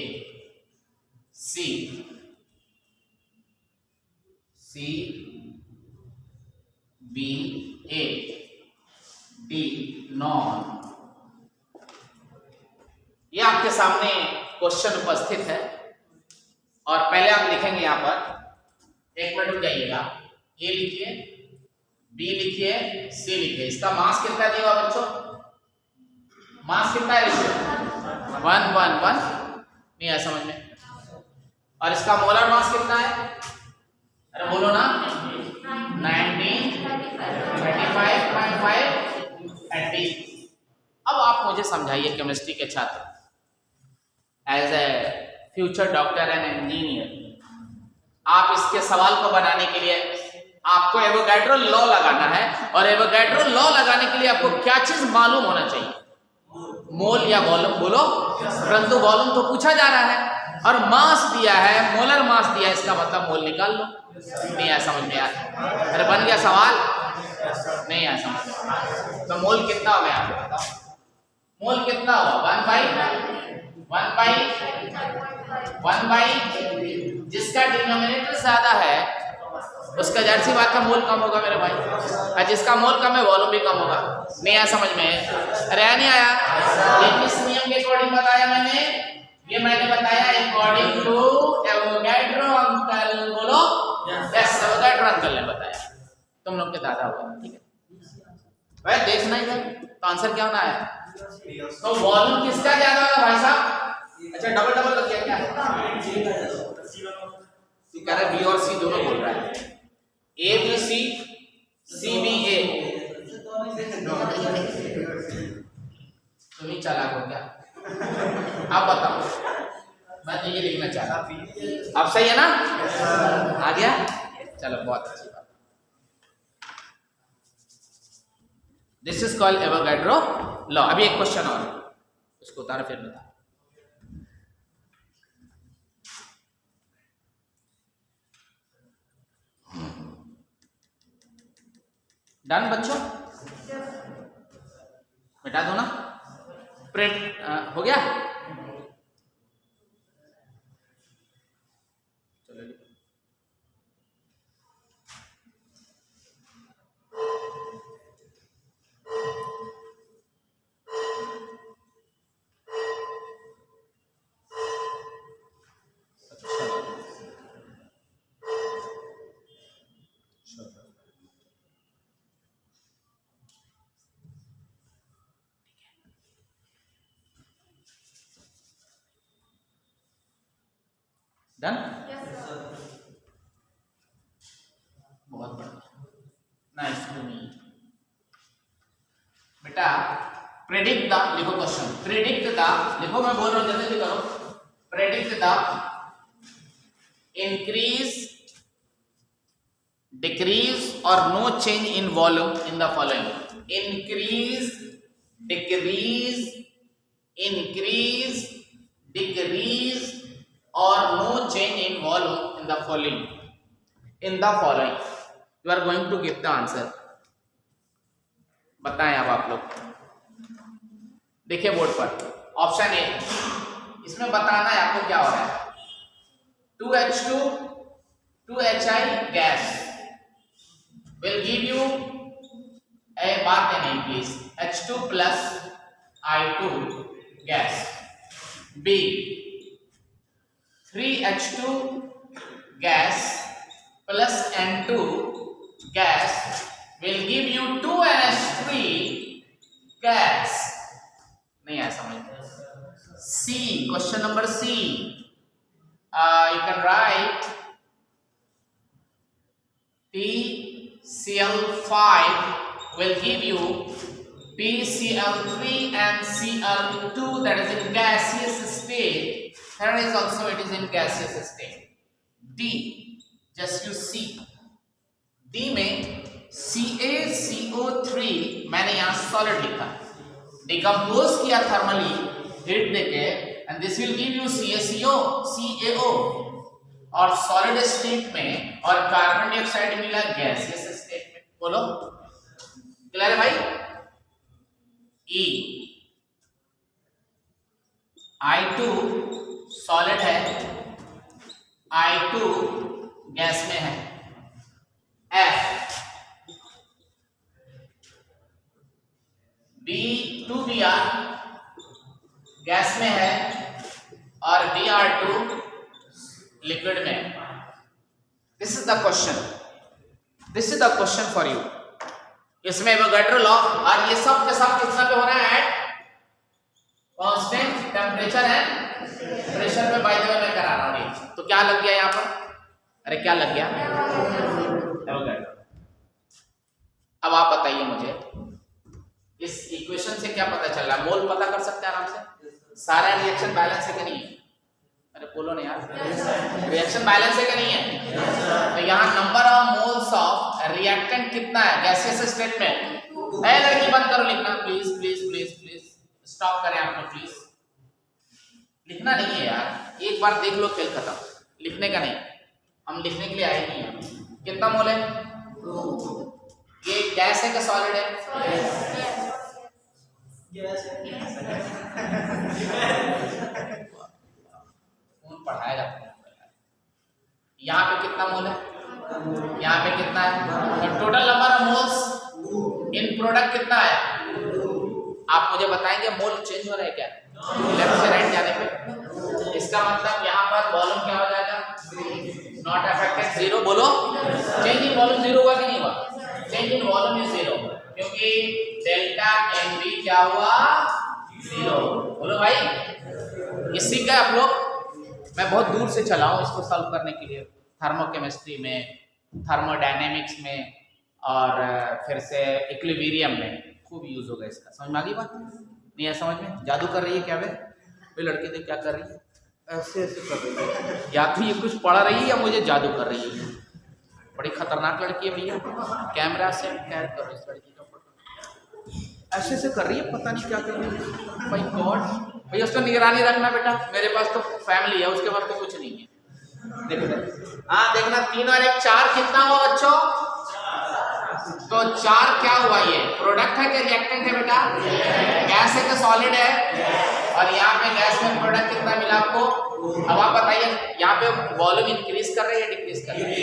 C, B, A, D, non. ये आपके सामने question उपस्थित है और पहले आप लिखेंगे यहां पर, एक मिनट रुक जाइएगा। ए लिखिए, बी लिखिए, सी लिखिए। इसका मास कितना दिया हुआ बच्चों? मास कितना है? 1 1 1, नहीं आया समझ में। और इसका मोलर मास कितना है? अरे बोलो ना, 1935.5 80। अब आप मुझे समझाइए केमिस्ट्री के छात्र, as a future doctor and engineer, आप इसके सवाल को बनाने के लिए आपको एवोगैड्रो लॉ लगाना है। और एवोगैड्रो लॉ लगाने के लिए आपको क्या चीज मालूम होना चाहिए? मोल या वॉल्यूम? बोलो। परंतु वॉल्यूम तो पूछा जा रहा है और मास दिया है, मोलर मास दिया है, इसका मतलब मोल निकाल लो। नहीं आया समझ में यार? अरे बन गया सवाल? नहीं आया समझ में? तो मोल कितना हो गया? मोल कितना हुआ? 1 बाई जिसका डिनोमिनेटर ज्यादा है उसका जाहिर सी बात का मोल कम होगा मेरे भाई, और जिसका मोल कम है वॉल्यूम भी कम होगा। नहीं आया समझ में? अरे नहीं आया? ये किस नियम के अकॉर्डिंग बताया मैंने? ये मैंने बताया अकॉर्डिंग टू एवोगैड्रो अंकल। बोलो यस, एवोगैड्रो अंकल ने बताया, तुम लोग के दादा हुआ। ठीक है भाई, देखना ही है तो आंसर क्या होना है? तो वॉल्यूम किसका ज्यादा होगा भाई साहब? अच्छा डबल लग गया क्या? कह रहा है बी और सी दोनों बोल रहा है, A B C, C B ए। तुम ही चालाक हो क्या? आप बताओ, मैं तो ये लिखना चाह रहा। अब सही है ना? आ गया? चलो बहुत अच्छी बात। This is called Avogadro law. अभी एक क्वेश्चन और, उसको उतारो फिर बता। डन बच्चों? मिटा दो ना? प्रिंट हो गया? चलो डन? बहुत बढ़िया, नाइस टू मी। बेटा प्रेडिक्ट द, लिखो क्वेश्चन, प्रेडिक्ट द, लिखो मैं बोल रहा हूं जल्दी करो। प्रेडिक्ट द इंक्रीज, डिक्रीज और no change in volume in the following. Increase, decrease, increase, decrease or no change in volume in the following. In the following you are going to give the answer. बताएं अब आप लोग, देखिए board पर option A, इसमें बताना है आपको क्या हो रहा है। 2H2 2HI gas will give you a बात है नहीं please, H2 plus I2 gas. B 3H2 gas plus N2 gas will give you 2NH3 gas। नहीं आया समझ? C, question number C, you can write TCl5 will give you PCl3 and Cl2, that is in gaseous state. Here is also it is in gaseous state. D, just you see, D में CaCO3 मैंने यहाँ solid लिखा, decompose किया thermally heat देके, and this will give you CaCO और solid state में, और carbon dioxide मिला गैसियस स्टेट में। बोलो क्लियर है भाई? I2 सॉलिड है, I2 गैस में है, F B2Br गैस में है और Br2 लिक्विड में है। This is the question for you. इसमें एवोगाड्रो लॉ, और ये सब के सब कितना पे हो रहा है? At constant temperature and pressure पे। बाय द वे मैं करा रहा हूं। तो क्या लग गया यहाँ पर? अरे क्या लग गया? एवोगाड्रो। अब आप बताइए मुझे, इस इक्वेशन से क्या पता चल रहा है? मोल पता कर सकते हैं आराम से। सारा रिएक्शन बैलेंस है कि नहीं है? अरे बोलो ना यार, रिएक्शन बैलेंस है कि नहीं है? तो यहाँ number of moles of reactant कितना है गैसियस स्टेट में? लड़की बंद करो लिखना, please please please please stop करें आप लोग प्लीज। लिखना नहीं है यार, एक बार देख लो खेल खत्म। लिखने का नहीं, हम लिखने के लिए आए नहीं हैं। कितना मोल है? ये गैस है कि सॉलिड है? कौन पढ़ाएगा? यहाँ पे कितना मोल है? यहाँ पे कितना है? Total number of moles in product कितना है? आप मुझे बताएंगे मोल चेंज हो रहा है क्या लेफ्ट से राइट जाने पे? इसका मतलब यहाँ पर वॉल्यूम क्या हो जाएगा? Not affected, zero. बोलो, चेंज इन वॉल्यूम जीरो हुआ कि नहीं हुआ? Change in volume is zero, क्योंकि डेल्टा एन बी क्या हुआ? जीरो। बोलो भाई, ये सीख गए आप लोग? मैं बहुत दूर से चला हूँ इसको सॉल्व करने के लिए, थर्मोकेमिस्ट्री में, थर्मोडायनेमिक्स में, और फिर से इक्विलिब्रियम में खूब यूज होगा इसका। समझ में आ गई बात? नहीं है समझ में? जादू कर रही है क्या वे लड़की? देख क्या कर रही है, ऐसे ऐसे कर रही है। या तो ये कुछ पढ़ रही है या मुझे जादू कर रही है। बड़ी खतरनाक लड़की है भैया। कैमरा से कैद करो इस लड़की का फोटो। ऐसे ऐसे कर रही है, पता नहीं क्या कर रही है। माय गॉड भैया, उसको निगरानी रखना बेटा। मेरे पास तो फैमिली है, उसके पास तो कुछ नहीं है। देखो हाँ, देखना 3 और 1 4 कितना हुआ बच्चों? तो 4 क्या हुआ? ये प्रोडक्ट है कि रिएक्टेंट है बेटा? गैस है कि सॉलिड है? और यहाँ पे गैस में प्रोडक्ट कितना मिला आपको? अब आप बताइए, यहाँ पे वॉल्यूम इंक्रीज कर रहे हैं डिक्रीज कर रहे हैं?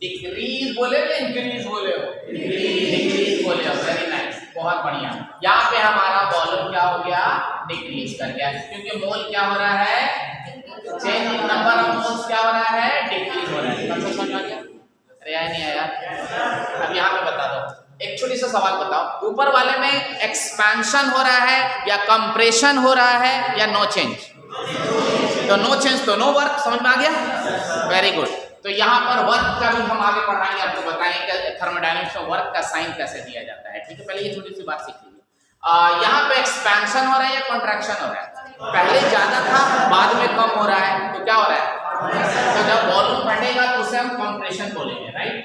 डिक्रीज बोले या इंक्रीज बोले हो? डिक्रीज बोले हो। वेरी नाइस, बहुत बढ़िया। यहाँ पे हमारा वॉल्यूम क्या हो गया? डिक्रीज कर गया, क्योंकि मोल क्या हो रहा है? Change in number of moles क्या हो रहा है? डिक्रीज हो रहा है। कब समझ आ गया? अरे यार नहीं आया। अब यहाँ पे बता दो, एक छोटी सा सवाल बताओ, ऊपर वाले में एक्सपेंशन हो रहा है या कंप्रेशन हो रहा है या नो चेंज? तो नो चेंज तो नो वर्क। समझ में आ गया? Very good. तो यहाँ पर वर्क का भी हम आगे पढ़ाएंगे, आपको बताएंगे कि थर्मोडायनेमिक्स में वर्क का साइन कैसे दिया जाता है। ठीक है, पहले ये छोटी सी बात सीख लीजिए। यहाँ पे एक्सपेंशन हो रहा है या कॉन्ट्रैक्शन हो रहा है? पहले ज्यादा था, बाद में कम हो रहा है, तो क्या हो रहा है? तो जब वॉल्यूम बढ़ेगा तो उसे हम कंप्रेशन बोलेंगे, राइट?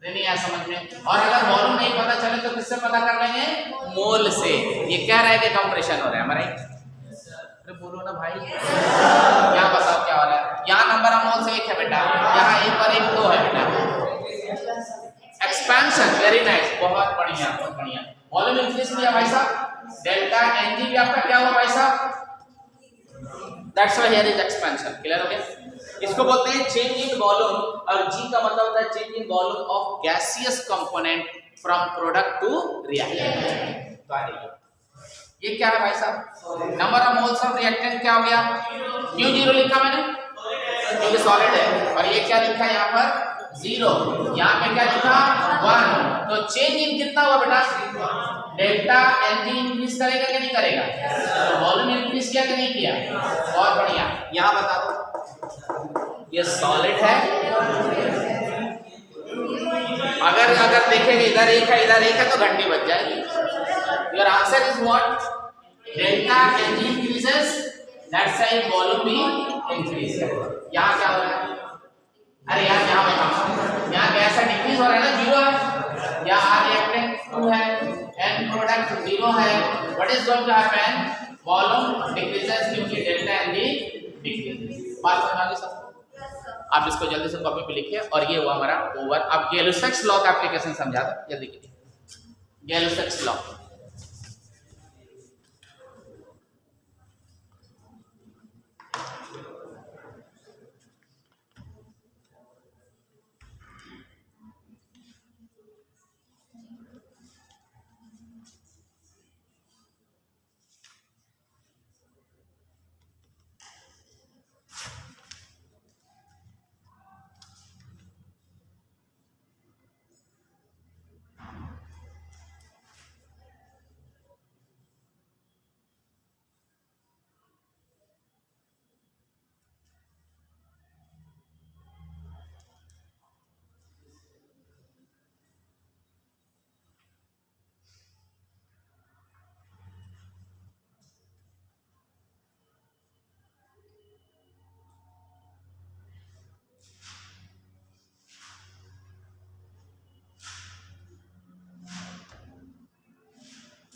नहीं आया समझ में? और अगर वॉल्यूम नहीं पता चले तो किससे पता कर लेंगे? मोल से। ये कह रहा है कि कंप्रेशन हो रहा है हमारा। अरे बोलो ना भाई, यहाँ बताओ क्या हो रहा है? यहाँ नंबर ऑफ मोल्स 1 है बेटा, यहाँ 1 और 1 2 है बेटा। एक्सपेंशन, वेरी नाइस, बहुत बढ़िया बहुत बढ़िया। वॉल्यूम इंक्रीज किया भाई साहब, डेल्टा एन जी भी आपका क्या हुआ भाई साहब? That's why here is expansion. Clear हो गया? इसको बोलते हैं चेंज इन वॉल्यूम, और जी का मतलब होता है change in volume of gaseous component from product to reactant. तो आ रही है ये क्या है भाई साहब? Number of moles of reactant क्या हो गया? क्यों 0 लिखा मैंने? क्योंकि सॉलिड है। और ये क्या लिखा यहाँ पर? 0। यहाँ पे क्या लिखा? 1। तो चेंज इन कितना हुआ बेटा? डेल्टा एन जी इंक्रीज करेगा कि नहीं करेगा? तो वॉल्यूम इंक्रीज किया कि नहीं किया? बहुत बढ़िया। यहाँ बता दो, ये सॉलिड है। अगर देखेंगे इधर 1 है इधर 1 है तो घंटी बज जाएगी। Your answer is what? Delta N G increases, that's why volume भी इंक्रीज करेगा। यहाँ क्या हो रहा है? अरे यार यहाँ बताओ, यहाँ ऐसा डिक्रीज हो रहा है ना, 0 है या R रिएक्टेंट 2 है, N प्रोडक्ट 0 है, what is going to happen, volume decreases क्योंकि डेल्टा N भी डिक्रीज। बात समझ आ गई सबको? आप इसको जल्दी से कॉपी पे लिखिए और ये हुआ हमारा ओवर। अब गैलो-सेक्स लॉ का एप्लीकेशन समझा दो जल्दी कीजिए। गैलो-सेक्स लॉ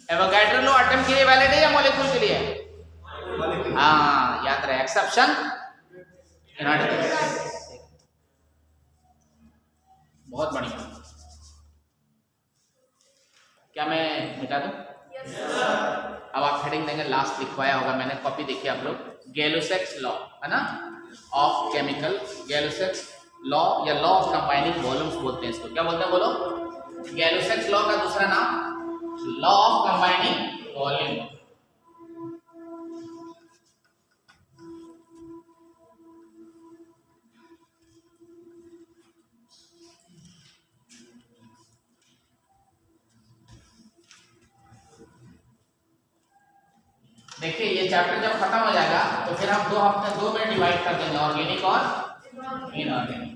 एवोगैड्रो लॉ एटम के लिए वैलिड है या मॉलिक्यूल के लिए? हाँ याद रहे, एक्सेप्शन बहुत बढ़िया। क्या मैं मिटा दूं? अब आप हेडिंग देंगे, लास्ट लिखवाया होगा मैंने, कॉपी देखिए आप लोग। गैलो-सेक्स लॉ है ना ऑफ केमिकल, गैलो-सेक्स लॉ या लॉ ऑफ कंबाइनिंग वॉल्यूम्स बोलते हैं इसको। क्या बोलते हैं बोलो? गैलो-सेक्स लॉ का दूसरा नाम लॉ ऑफ कंबाइनिंग वॉल्यूम। देखिए ये चैप्टर जब खत्म हो जाएगा तो फिर हम 2 हफ्ते 2 में डिवाइड कर देंगे, ऑर्गेनिक और इनऑर्गेनिक।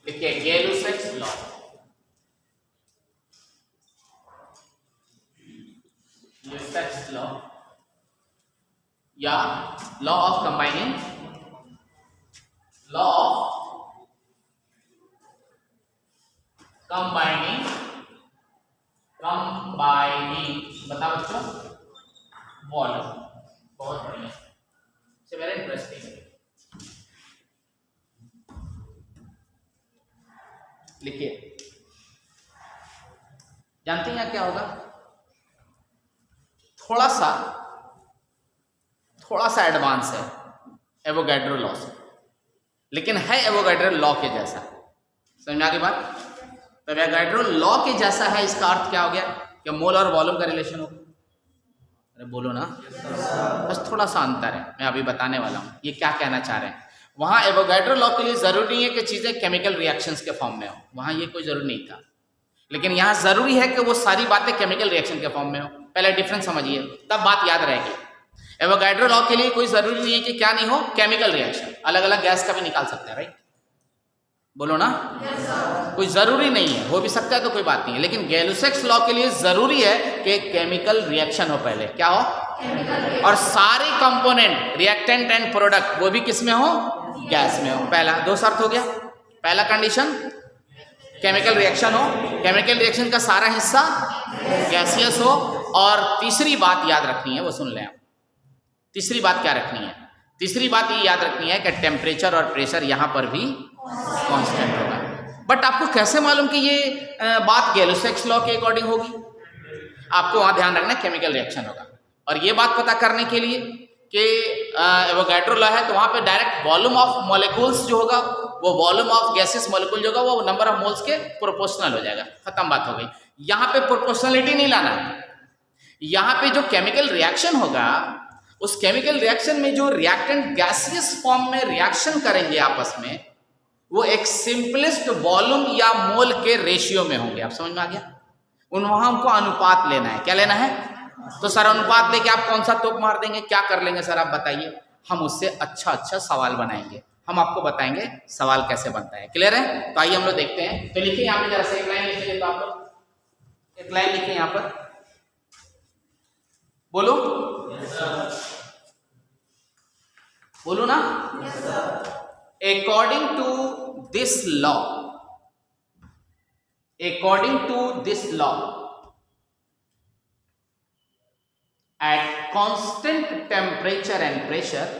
देखिए गैलो-सेक्स लॉ, गैलो-सेक्स लॉ या law of combining, law of combining बताओ बच्चों वॉल्यूम। बहुत बढ़िया, इट्स वेरी इंटरेस्टिंग। लिखिए, जानते हैं क्या होगा? थोड़ा सा एडवांस है एवोगैड्रो लॉ से, लेकिन है एवोगैड्रो लॉ के जैसा। समझ में आ गई बात? तो एवोगैड्रो लॉ के जैसा है, इसका अर्थ क्या हो गया कि मोल और वॉल्यूम का रिलेशन होगा। अरे बोलो ना, बस थोड़ा सा अंतर है, मैं अभी बताने वाला हूँ ये क्या कहना चाह रहे हैं। वहाँ एवोगैड्रो लॉ के लिए ज़रूरी नहीं है कि चीज़ें केमिकल रिएक्शंस के फॉर्म में हो, वहाँ ये कोई ज़रूरी नहीं था, लेकिन यहाँ ज़रूरी है कि वो सारी बातें केमिकल रिएक्शन के फॉर्म में हो। पहले डिफरेंस समझिए, तब बात याद रहेगी। एवोगैड्रो लॉ के लिए कोई ज़रूरी नहीं है कि क्या नहीं हो, केमिकल रिएक्शन। अलग अलग गैस का भी निकाल सकते हैं, राइट? बोलो ना, कोई ज़रूरी नहीं है, हो भी सकता है तो कोई बात नहीं है, लेकिन गैलो-सेक्स लॉ के लिए ज़रूरी है कि केमिकल रिएक्शन हो पहले। क्या हो? और सारे कंपोनेंट रिएक्टेंट एंड प्रोडक्ट वो भी किस में हो? गैस में हो। पहला 2 शर्त हो गया। पहला कंडीशन केमिकल रिएक्शन हो, केमिकल रिएक्शन का सारा हिस्सा गैसियस हो, और तीसरी बात याद रखनी है, वो सुन लें आप। तीसरी बात क्या रखनी है? तीसरी बात ये याद रखनी है कि टेम्परेचर और प्रेशर यहाँ पर भी कांस्टेंट होगा। बट आपको कैसे मालूम कि ये बात गैलो-सेक्स लॉ के अकॉर्डिंग होगी? आपको वहाँ ध्यान रखना है केमिकल रिएक्शन होगा। और ये बात पता करने के लिए कि एवोगैड्रो लॉ है, तो वहाँ पे डायरेक्ट वॉल्यूम ऑफ मॉलिक्यूल्स जो होगा वो वॉल्यूम ऑफ गैसेस मॉलिक्यूल जो होगा वो नंबर ऑफ मोल्स के प्रोपोर्शनल हो जाएगा। खत्म बात हो गई। यहाँ पे प्रोपोर्शनलिटी नहीं लाना है। यहाँ पे जो केमिकल रिएक्शन होगा उस केमिकल रिएक्शन में जो रिएक्टेंट गैसियस फॉर्म में रिएक्शन करेंगे आपस में, वो एक सिंपलेस्ट वॉल्यूम या मोल के रेशियो में होंगे। आप समझ में आ गया? वहाँ हमको अनुपात लेना है। क्या लेना है? तो सर अनुपात लेके आप कौन सा तोप मार देंगे, क्या कर लेंगे सर आप बताइए? हम उससे अच्छा सवाल बनाएंगे। हम आपको बताएंगे सवाल कैसे बनता है। क्लियर है? तो आइए हम लोग देखते हैं। तो लिखिए यहाँ पे जरा से एक लाइन लिखेंगे, तो आप लोग एक लाइन लिखिए यहाँ पर, बोलो बोलो ना। According to this law, according to this law, at constant temperature and pressure,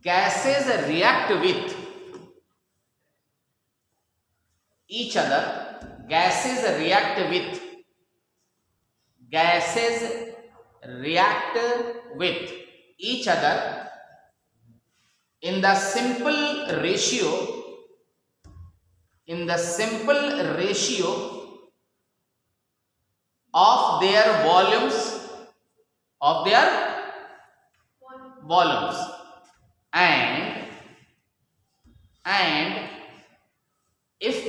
gases react with each other, gases react with each other in the simple ratio of their volumes and if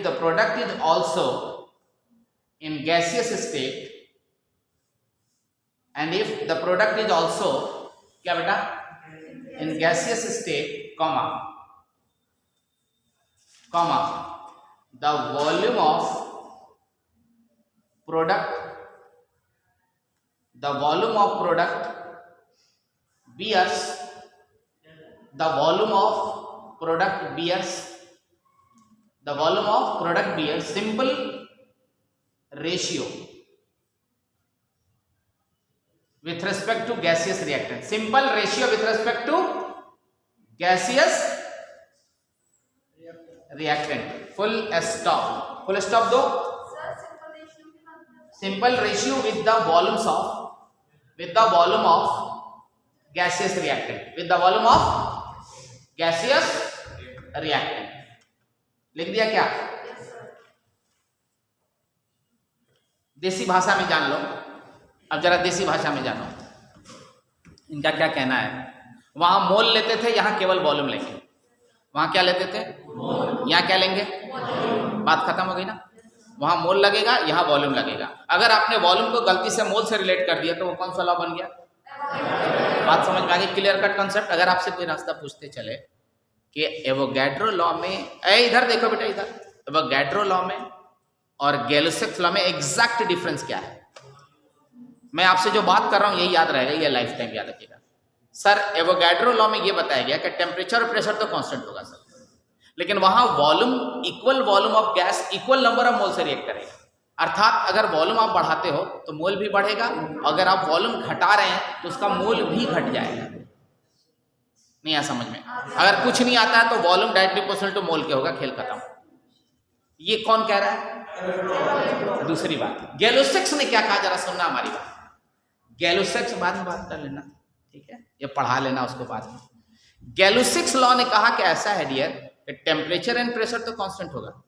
the product is also in gaseous state, and if the product is also क्या बेटा in gaseous state, comma the volume of product bears simple ratio with respect to gaseous reactant, simple ratio with respect to gaseous reactant, full stop दो। simple ratio with the volume of gaseous reactant, लिख दिया क्या? देसी भाषा में जान लो। अब जरा देसी भाषा में जानो इनका क्या कहना है। वहां मोल लेते थे, यहाँ केवल वॉल्यूम लेंगे। वहां क्या लेते थे? यहाँ क्या लेंगे? बात खत्म हो गई ना। वहां मोल लगेगा, यहाँ वॉल्यूम लगेगा। अगर आपने वॉल्यूम को गलती से मोल से रिलेट कर दिया तो वो कौन सा लॉ बन गया? बात समझ में आ गई? Clear cut concept. अगर आपसे कोई रास्ता पूछते चले कि एवोगैड्रो लॉ में, इधर देखो बेटा, इधर एवोगैड्रो लॉ में और गैलोसिक्स लॉ में एग्जैक्ट डिफरेंस क्या है, मैं आपसे जो बात कर रहा हूं यही याद रहेगा, ये लाइफ टाइम याद रखिएगा। सर एवोगैड्रो लॉ में ये बताया गया कि टेम्परेचर और प्रेशर तो कांस्टेंट होगा सर, लेकिन वहां volume, equal volume of gas equal number of mole से रिएक्ट करेगा। अर्थात अगर वॉल्यूम आप बढ़ाते हो तो मोल भी बढ़ेगा, अगर आप वॉल्यूम घटा रहे हैं तो उसका मोल भी घट जाएगा। नहीं आ समझ में? अगर कुछ नहीं आता है तो वॉल्यूम डायरेक्टली प्रोपोर्शनल टू मोल के होगा, खेल खत्म। ये कौन कह रहा है? दूसरी बात, गैलोसिक्स ने क्या कहा, जरा सुनना हमारी बात। गैलोसिक्स बाद में बात कर लेना, ठीक है, ये पढ़ा लेना उसको बाद में। गैलोसिक्स लॉ ने कहा कि ऐसा है डियर कि टेम्परेचर एंड प्रेशर तो कांस्टेंट होगा।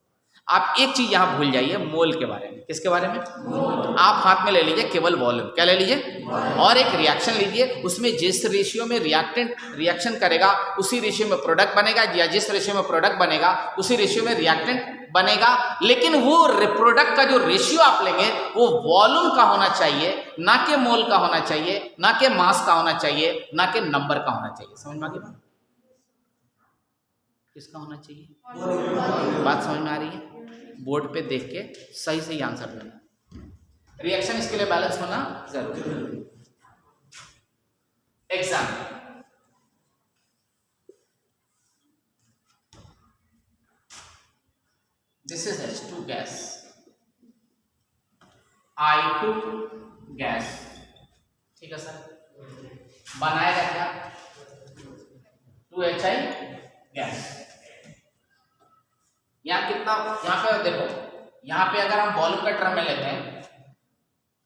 आप एक चीज यहां भूल जाइए, मोल के बारे में। किसके बारे में? आप हाथ में ले लीजिए केवल वॉल्यूम। क्या ले लीजिए? और एक रिएक्शन लीजिए, उसमें जिस रेशियो में रिएक्टेंट रिएक्शन करेगा उसी रेशियो में प्रोडक्ट बनेगा, या जिस रेशियो में प्रोडक्ट बनेगा उसी रेशियो में रिएक्टेंट बनेगा। लेकिन वो प्रोडक्ट का जो रेशियो आप लेंगे वो वॉल्यूम का होना चाहिए, ना कि मोल का होना चाहिए, ना कि मास का होना चाहिए, ना कि नंबर का होना चाहिए। समझ में आ गई? किसका होना चाहिए? बात समझ में आ रही है? बोर्ड पे देख के सही सही आंसर देना। रिएक्शन इसके लिए बैलेंस होना जरूरी है। Example, this is H2 gas, I2 gas, ठीक है सर। बनाएगा क्या? 2HI gas. यहाँ कितना, यहाँ पे देखो, यहाँ पे अगर हम वॉल्यूम का टर्म में लेते हैं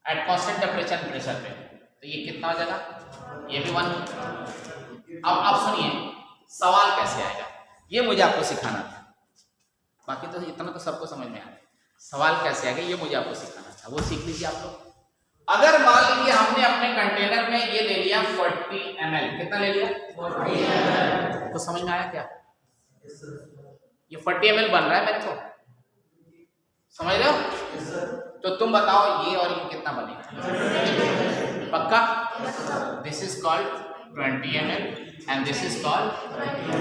at constant temperature and pressure पे, तो ये कितना हो जाएगा? ये भी 1। अब आप सुनिए सवाल कैसे आएगा, ये मुझे आपको सिखाना था। बाकी तो इतना तो सबको समझ में आ रहा है। सवाल कैसे आएगा ये मुझे आपको सिखाना था, वो सीख लीजिए आप लोग। अगर मान लीजिए हमने अपने कंटेनर में ये ले लिया 40 ml, कितना ले लिया? 40 ml। तो समझ में आया क्या? ये 40 ml बन रहा है मेरे को, समझ रहे हो? तो तुम बताओ ये और ये कितना बनेगा? पक्का? This is called 20 ml and this is called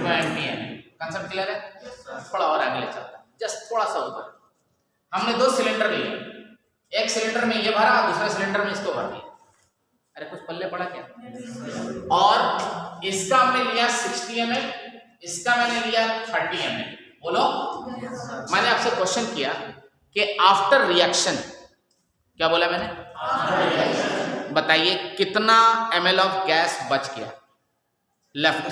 20 ml। Concept clear है? थोड़ा और आगे ले चलता है, जस्ट थोड़ा सा ऊपर। हमने 2 सिलेंडर लिए, एक सिलेंडर में ये भरा, दूसरे सिलेंडर में इसको भर दिया। अरे कुछ पल्ले पड़ा क्या? और इसका हमने लिया 60 ml, इसका मैंने लिया 30 ml। बोलो, मैंने आपसे क्वेश्चन किया कि आफ्टर रिएक्शन, क्या बोला मैंने? बताइए कितना ml ऑफ गैस बच गया लेफ्ट?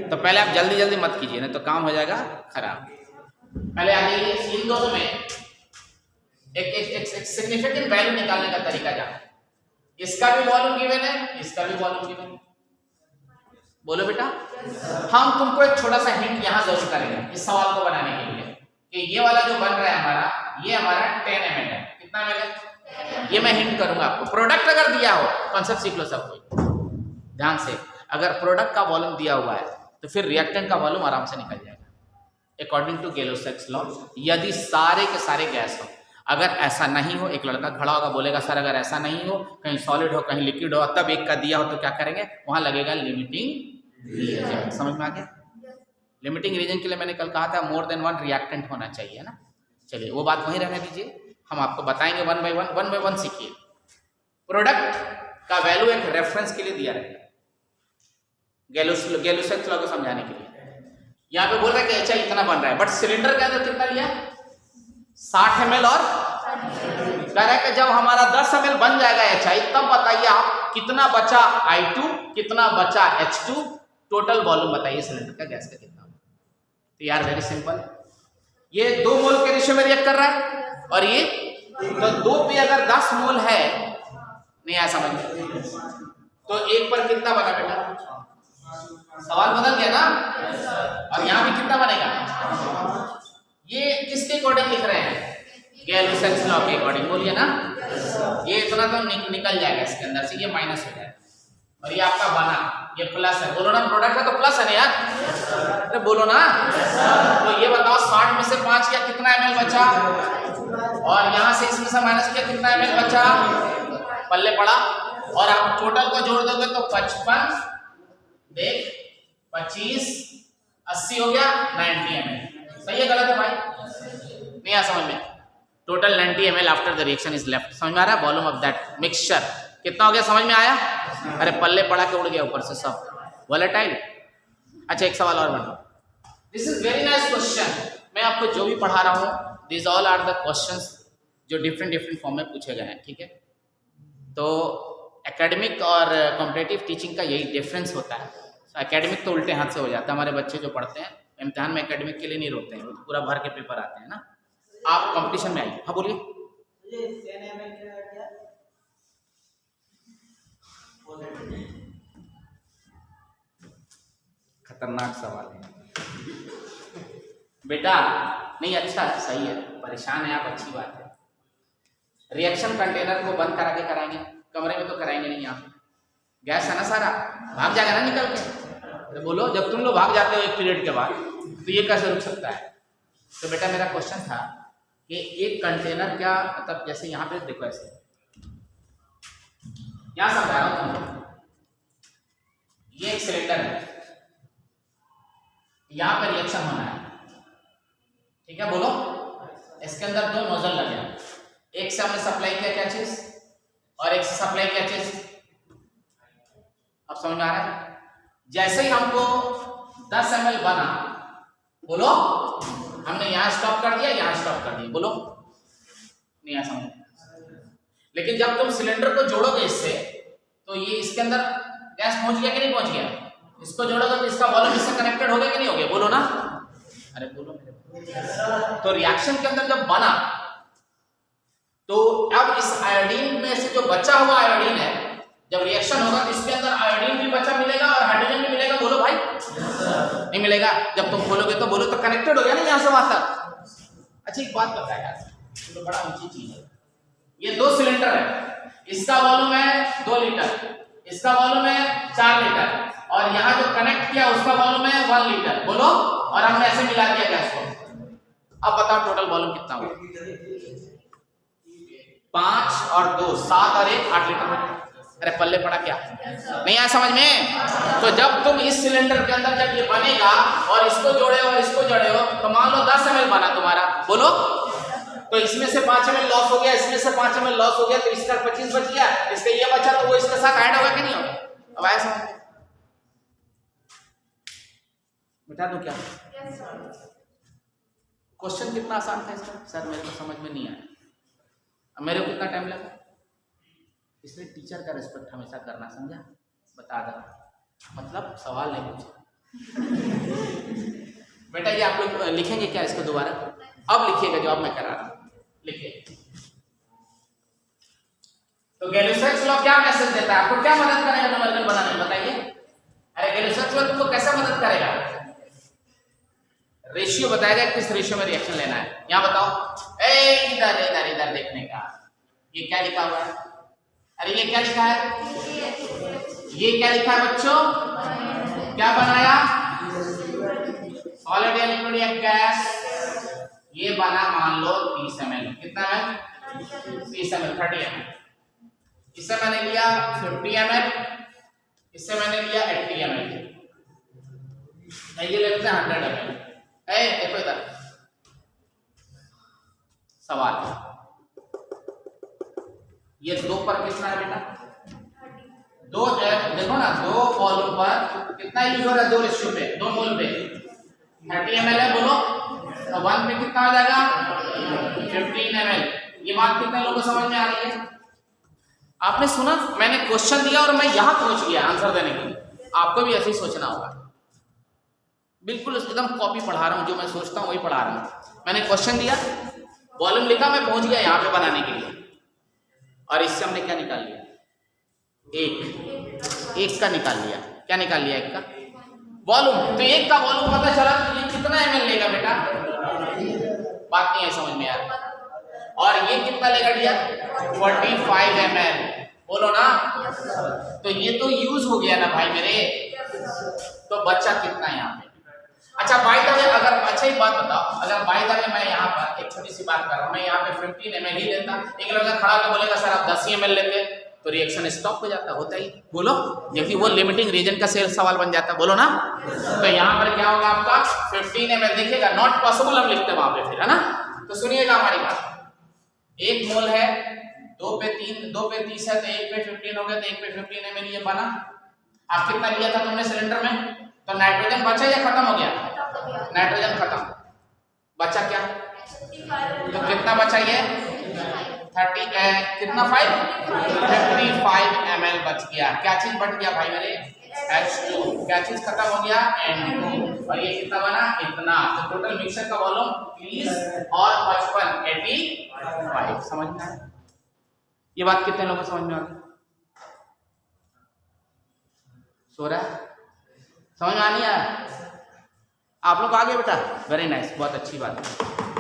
तो पहले आप जल्दी जल्दी मत कीजिए, नहीं तो काम हो जाएगा खराब। पहले आ जाइए, इन दोनों में एक सिग्निफिकेंट वैल्यू निकालने का तरीका जाना। इसका भी वॉल्यूम गिवन है, इसका भी वॉल्यूम गिवन है। बोलो बेटा। हम तुमको एक छोटा सा हिंट यहां जरूर करेंगे इस सवाल को बनाने के लिए कि ये वाला जो बन रहा है हमारा, ये हमारा 10 ml है। कितना ml है? ये मैं हिंट करूंगा आपको। प्रोडक्ट अगर दिया हो, कॉन्सेप्ट सीख लो सब कोई ध्यान से। अगर प्रोडक्ट का वॉल्यूम दिया हुआ है तो फिर रिएक्टेंट का वॉल्यूम आराम से निकल जाएगा अकॉर्डिंग टू गैलोसेक्स लॉ। यदि सारे के सारे गैस हो, अगर ऐसा नहीं हो, एक लड़का खड़ा होगा बोलेगा सर अगर ऐसा नहीं हो, कहीं सॉलिड हो कहीं लिक्विड हो, तब एक का दिया हो तो क्या करेंगे? वहां लगेगा लिमिटिंग रीजन। समझ में आ गया? लिमिटिंग रीजन के लिए मैंने कल कहा था मोर देन 1 रिएक्टेंट होना चाहिए ना। चलिए वो बात वहीं रहने दीजिए, हम आपको बताएंगे वन बाय वन सीखिए। प्रोडक्ट का वैल्यू एक रेफरेंस के लिए दिया रहेगा गैलोसेक्स लॉ को समझाने के लिए। यहाँ पे बोल रहा है कि अच्छा इतना बन रहा है, बट सिलेंडर के अंदर कितना लिया? 60 ml। और कह रहा है कि जब हमारा 10 ml बन जाएगा HI, तब बताइए आप कितना बचा I2, कितना बचा H2, टोटल वॉल्यूम बताइए सिलेंडर का गैस का कितना। तो यार वेरी सिंपल, ये 2 मोल के रेशियो में रिएक्ट कर रहा है और ये तो 2 पे अगर 10 मोल है, नहीं आया समझ में, तो 1 पर कितना बना बेटा? सवाल बदल गया ना। और यहाँ भी कितना बनेगा? ये किसके अकॉर्डिंग लिख रहे हैं? गैलोसेक्स लॉ के अकॉर्डिंग। बोलिए ना, ये इतना तो निकल जाएगा इसके अंदर से, ये माइनस हो जाएगा और ये आपका बना, ये प्लस है। बोलो ना, प्रोडक्ट है तो प्लस है ना यार, तो बोलो ना। तो ये बताओ 60 में से 5 किया कितना ml बचा, और यहाँ से इसमें से माइनस किया कितना ml बचा, पल्ले पड़ा। और आप टोटल को जोड़ दोगे तो 55 देख 25 80 हो गया 90 ml। सही है गलत है भाई? नहीं आ समझ में? Total 90 ml after the reaction is left. समझ में आ रहा है? वॉल्यूम ऑफ दैट मिक्सचर कितना हो गया? समझ में आया? अरे पल्ले पड़ा के उड़ गया ऊपर से सब वोलेटाइल। अच्छा एक सवाल और बनाओ। This is very nice question. मैं आपको जो भी पढ़ा रहा हूँ, this all are the questions जो डिफरेंट फॉर्म में पूछे गए हैं। ठीक है, तो एकेडमिक और कॉम्पिटिटिव टीचिंग का यही डिफरेंस होता है। एकेडमिक तो उल्टे हाथ से हो जाता है। हमारे बच्चे जो पढ़ते हैं इम्तिहान में एकेडमिक के लिए नहीं रोते हैं, वो पूरा भर के पेपर आते हैं ना। आप कंपटीशन में आइए। हाँ बोलिए। खतरनाक सवाल है बेटा। नहीं अच्छा है, सही है, परेशान है आप, अच्छी बात है। रिएक्शन कंटेनर को बंद करा के कराएंगे, कमरे में तो कराएंगे नहीं। यहाँ गैस है ना, सारा भाग जाएगा ना निकल के। तो बोलो, जब तुम लोग भाग जाते हो एक पीरियड के बाद, तो ये कैसे रुक सकता है? तो बेटा मेरा क्वेश्चन था कि एक कंटेनर क्या मतलब, जैसे यहाँ पे देखो ऐसे, यहाँ समझा रहा हूँ तुमको। ये एक सिलेंडर है, यहाँ पर रिएक्शन होना है, ठीक है? बोलो, इसके अंदर 2 नोजल लगे हैं, एक से हमने सप्लाई किया क्या चीज और एक से सप्लाई किया चीज। अब समझ में आ रहा है? जैसे ही हमको 10 ml बना, बोलो, हमने यहां स्टॉप कर दिया, यहां स्टॉप कर दिया। बोलो, नहीं समझ। लेकिन जब तुम सिलेंडर को जोड़ोगे इससे, तो ये इसके अंदर गैस पहुंच गया कि नहीं पहुंच गया? इसको जोड़ोगे तो इसका वॉल्यूम इससे कनेक्टेड हो गया कि नहीं हो गया? बोलो ना। अरे बोलो मेरे। तो रिएक्शन के अंदर जब बना, तो अब इस आयोडीन में से जो बचा हुआ आयोडीन है, जब रिएक्शन होगा तो इसके अंदर आयोडीन भी बचा मिलेगा और हाइड्रोजन भी मिलेगा। बोलो भाई। नहीं मिलेगा। जब तुम खोलोगे तो बोलो, तो कनेक्टेड हो गया ना यहाँ से वहां तक। अच्छा एक बात बताया यार, तो बड़ा ऊंची चीज है। ये 2 सिलेंडर है, इसका वॉल्यूम है 2 लीटर, इसका वॉल्यूम है 4 लीटर, और यहाँ जो कनेक्ट किया उसका वॉल्यूम है 1 लीटर। बोलो, और हमने ऐसे मिला दिया गैस को। अब बताओ टोटल वॉल्यूम कितना हुआ? 5 और 2 7 और 1 8 लीटर में। अरे पल्ले पड़ा क्या? नहीं आया समझ में? तो जब तुम इस सिलेंडर के अंदर जब ये बनेगा और इसको जोड़े और इसको जोड़े हो तो मान लो 10 ml बना तुम्हारा, बोलो। तो इसमें से 5 ml लॉस हो गया, इसमें से 5 ml लॉस हो गया, तो इसका 25 बच गया, इसका ये बचा, तो वो इसके साथ ऐड होगा कि नहीं होगा? अब आया समझ में? बता दो क्या क्वेश्चन कितना आसान था इसका? सर मेरे को समझ में नहीं आया। अब मेरे को कितना टाइम लगा? इसलिए टीचर का रिस्पेक्ट हमेशा करना, समझा? बता दो, मतलब सवाल नहीं पूछा। बेटा ये आप लोग लिखेंगे क्या इसको दोबारा? अब लिखिएगा जवाब मैं करा रहा हूं, लिखिए। तो गैलो-सेक्स लॉ क्या मैसेज देता है आपको? क्या मदद करेगा न्यूमेरिकल बनाने में, बताइए? अरे गैलो-सेक्स लॉ तुमको कैसे मदद करेगा? रेशियो बताएगा, किस रेशियो में रिएक्शन लेना है। यहां बताओ, इधर इधर इधर देखने का। ये क्या लिखा हुआ है? अरे ये क्या लिखा है? ये क्या लिखा है बच्चों? क्या बनाया? सॉलिड या लिक्विड या गैस? ये बना मान लो 30 ml। कितना है? 30 ml, 30 ml। इससे मैंने लिया 50 ml, इससे मैंने लिया 80 ml, ये ले लेते हैं 100 ml। देखो इधर सवाल, ये 2 पर कितना है बेटा? 2, देखो ना, 2 वॉल्यूम पर कितना यूज हो रहा है? 2 रेशियो पे, 2 मोल पे 30 ml है, बोलो। तो 1 पे कितना हो जाएगा? 15 ml। ये बात कितने लोगों को समझ में आ रही है? आपने सुना, मैंने क्वेश्चन दिया और मैं यहां पहुंच गया आंसर देने के लिए। आपको भी ऐसे ही सोचना होगा। बिल्कुल एकदम कॉपी पढ़ा रहा हूं, जो मैं सोचता हूं वही पढ़ा रहा हूं। मैंने क्वेश्चन दिया, वॉल्यूम लिखा, मैं पहुंच गया यहां पे बनाने के लिए। और इससे हमने क्या निकाल लिया? एक का निकाल लिया। क्या निकाल लिया? 1 का वॉल्यूम। तो 1 का वॉल्यूम पता चला तो ये कितना ml लेगा बेटा? बात नहीं है समझ में यार। और ये कितना लेगा डियर? 45 ml, बोलो ना। तो ये तो यूज हो गया ना भाई मेरे। तो बच्चा कितना यहाँ पे? अच्छा बाय द वे, अगर अच्छा एक बात बताओ, अगर बाय द वे मैं यहाँ पर एक छोटी सी बात कर रहा हूँ, मैं यहाँ पे 15 ml ही लेता, एक लड़का खड़ा होकर बोलेगा सर आप 10 ml लेते, तो रिएक्शन स्टॉप हो जाता, होता ही, बोलो। क्योंकि वो लिमिटिंग रीजन का सेल सवाल बन जाता, बोलो ना। तो यहाँ पर क्या होगा आपका? 15 ml देखिएगा, नॉट पॉसिबल हम लिखते वहां पे फिर, है ना। तो सुनिएगा हमारी बात, 1 मोल है, 2 पे 30 है, तो 1 पे 15 हो गया, तो 1 पे 15 ml ये बना। आप कितना लिया था तुमने सिलेंडर में? तो नाइट्रोजन बचा या खत्म हो गया? नाइट्रोजन खत्म, बचा क्या? तो कितना बचा ये? 30 कितना 55 ml बच गया। क्या चीज बच गया भाई मेरे? H2। क्या चीज खत्म हो गया? N2। और ये कितना बना? इतना। तो टोटल मिक्सर का वॉल्यूम 30 और 55 85। समझ में आया? ये बात कितने लोगों को समझ में आ गई? सो रहा है? समझ में आनी है? आप लोग आ गए बेटा? वेरी नाइस, बहुत अच्छी बात है।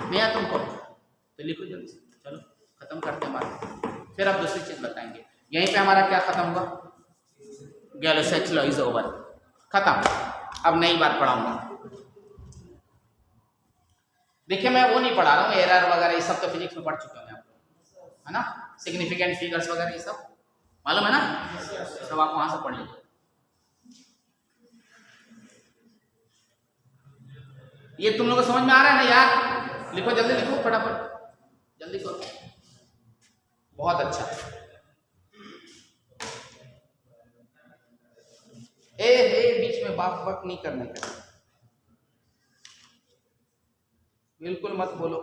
नहीं आया तुमको तो लिखो जल्दी से। चलो खत्म करते हैं बात, फिर अब दूसरी चीज बताएंगे। यहीं पे हमारा क्या खत्म हुआ? गैलो-सेक्स लॉ इज ओवर, खत्म। अब नई बात पढ़ाऊंगा। देखिए मैं वो नहीं पढ़ा रहा हूँ, एरर वगैरह ये सब तो फिजिक्स में पढ़ चुके हैं आप लोग, है ना। सिग्निफिकेंट फिगर्स वगैरह ये सब मालूम है ना, सब आप वहां से पढ़ लीजिए। ये तुम लोगों को समझ में आ रहा है ना यार? लिखो जल्दी, लिखो फटाफट, जल्दी करो। बहुत अच्छा। बीच में बात बक नहीं करने का, बिल्कुल मत बोलो।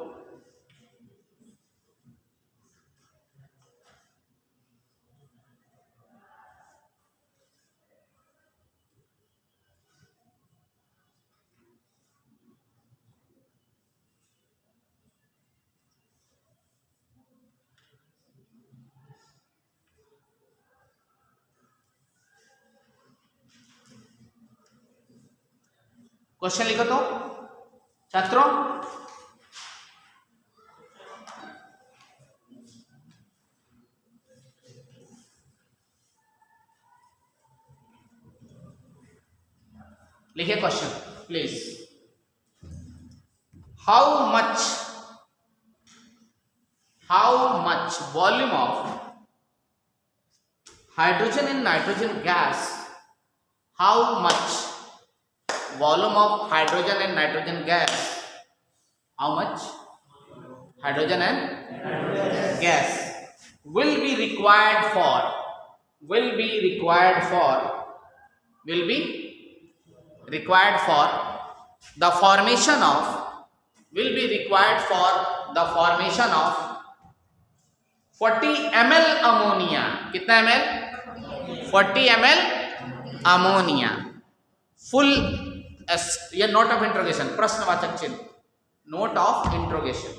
क्वेश्चन लिखो तो छात्रों। लिखिए question please. How much how much volume of hydrogen and nitrogen gas, how much volume of hydrogen and nitrogen gas, how much hydrogen and gas will be required for the formation of 40 ml ammonia. कितना ml? 40 ml ammonia. Full, ये note of interrogation, प्रश्नवाचक चिन्ह, note of interrogation.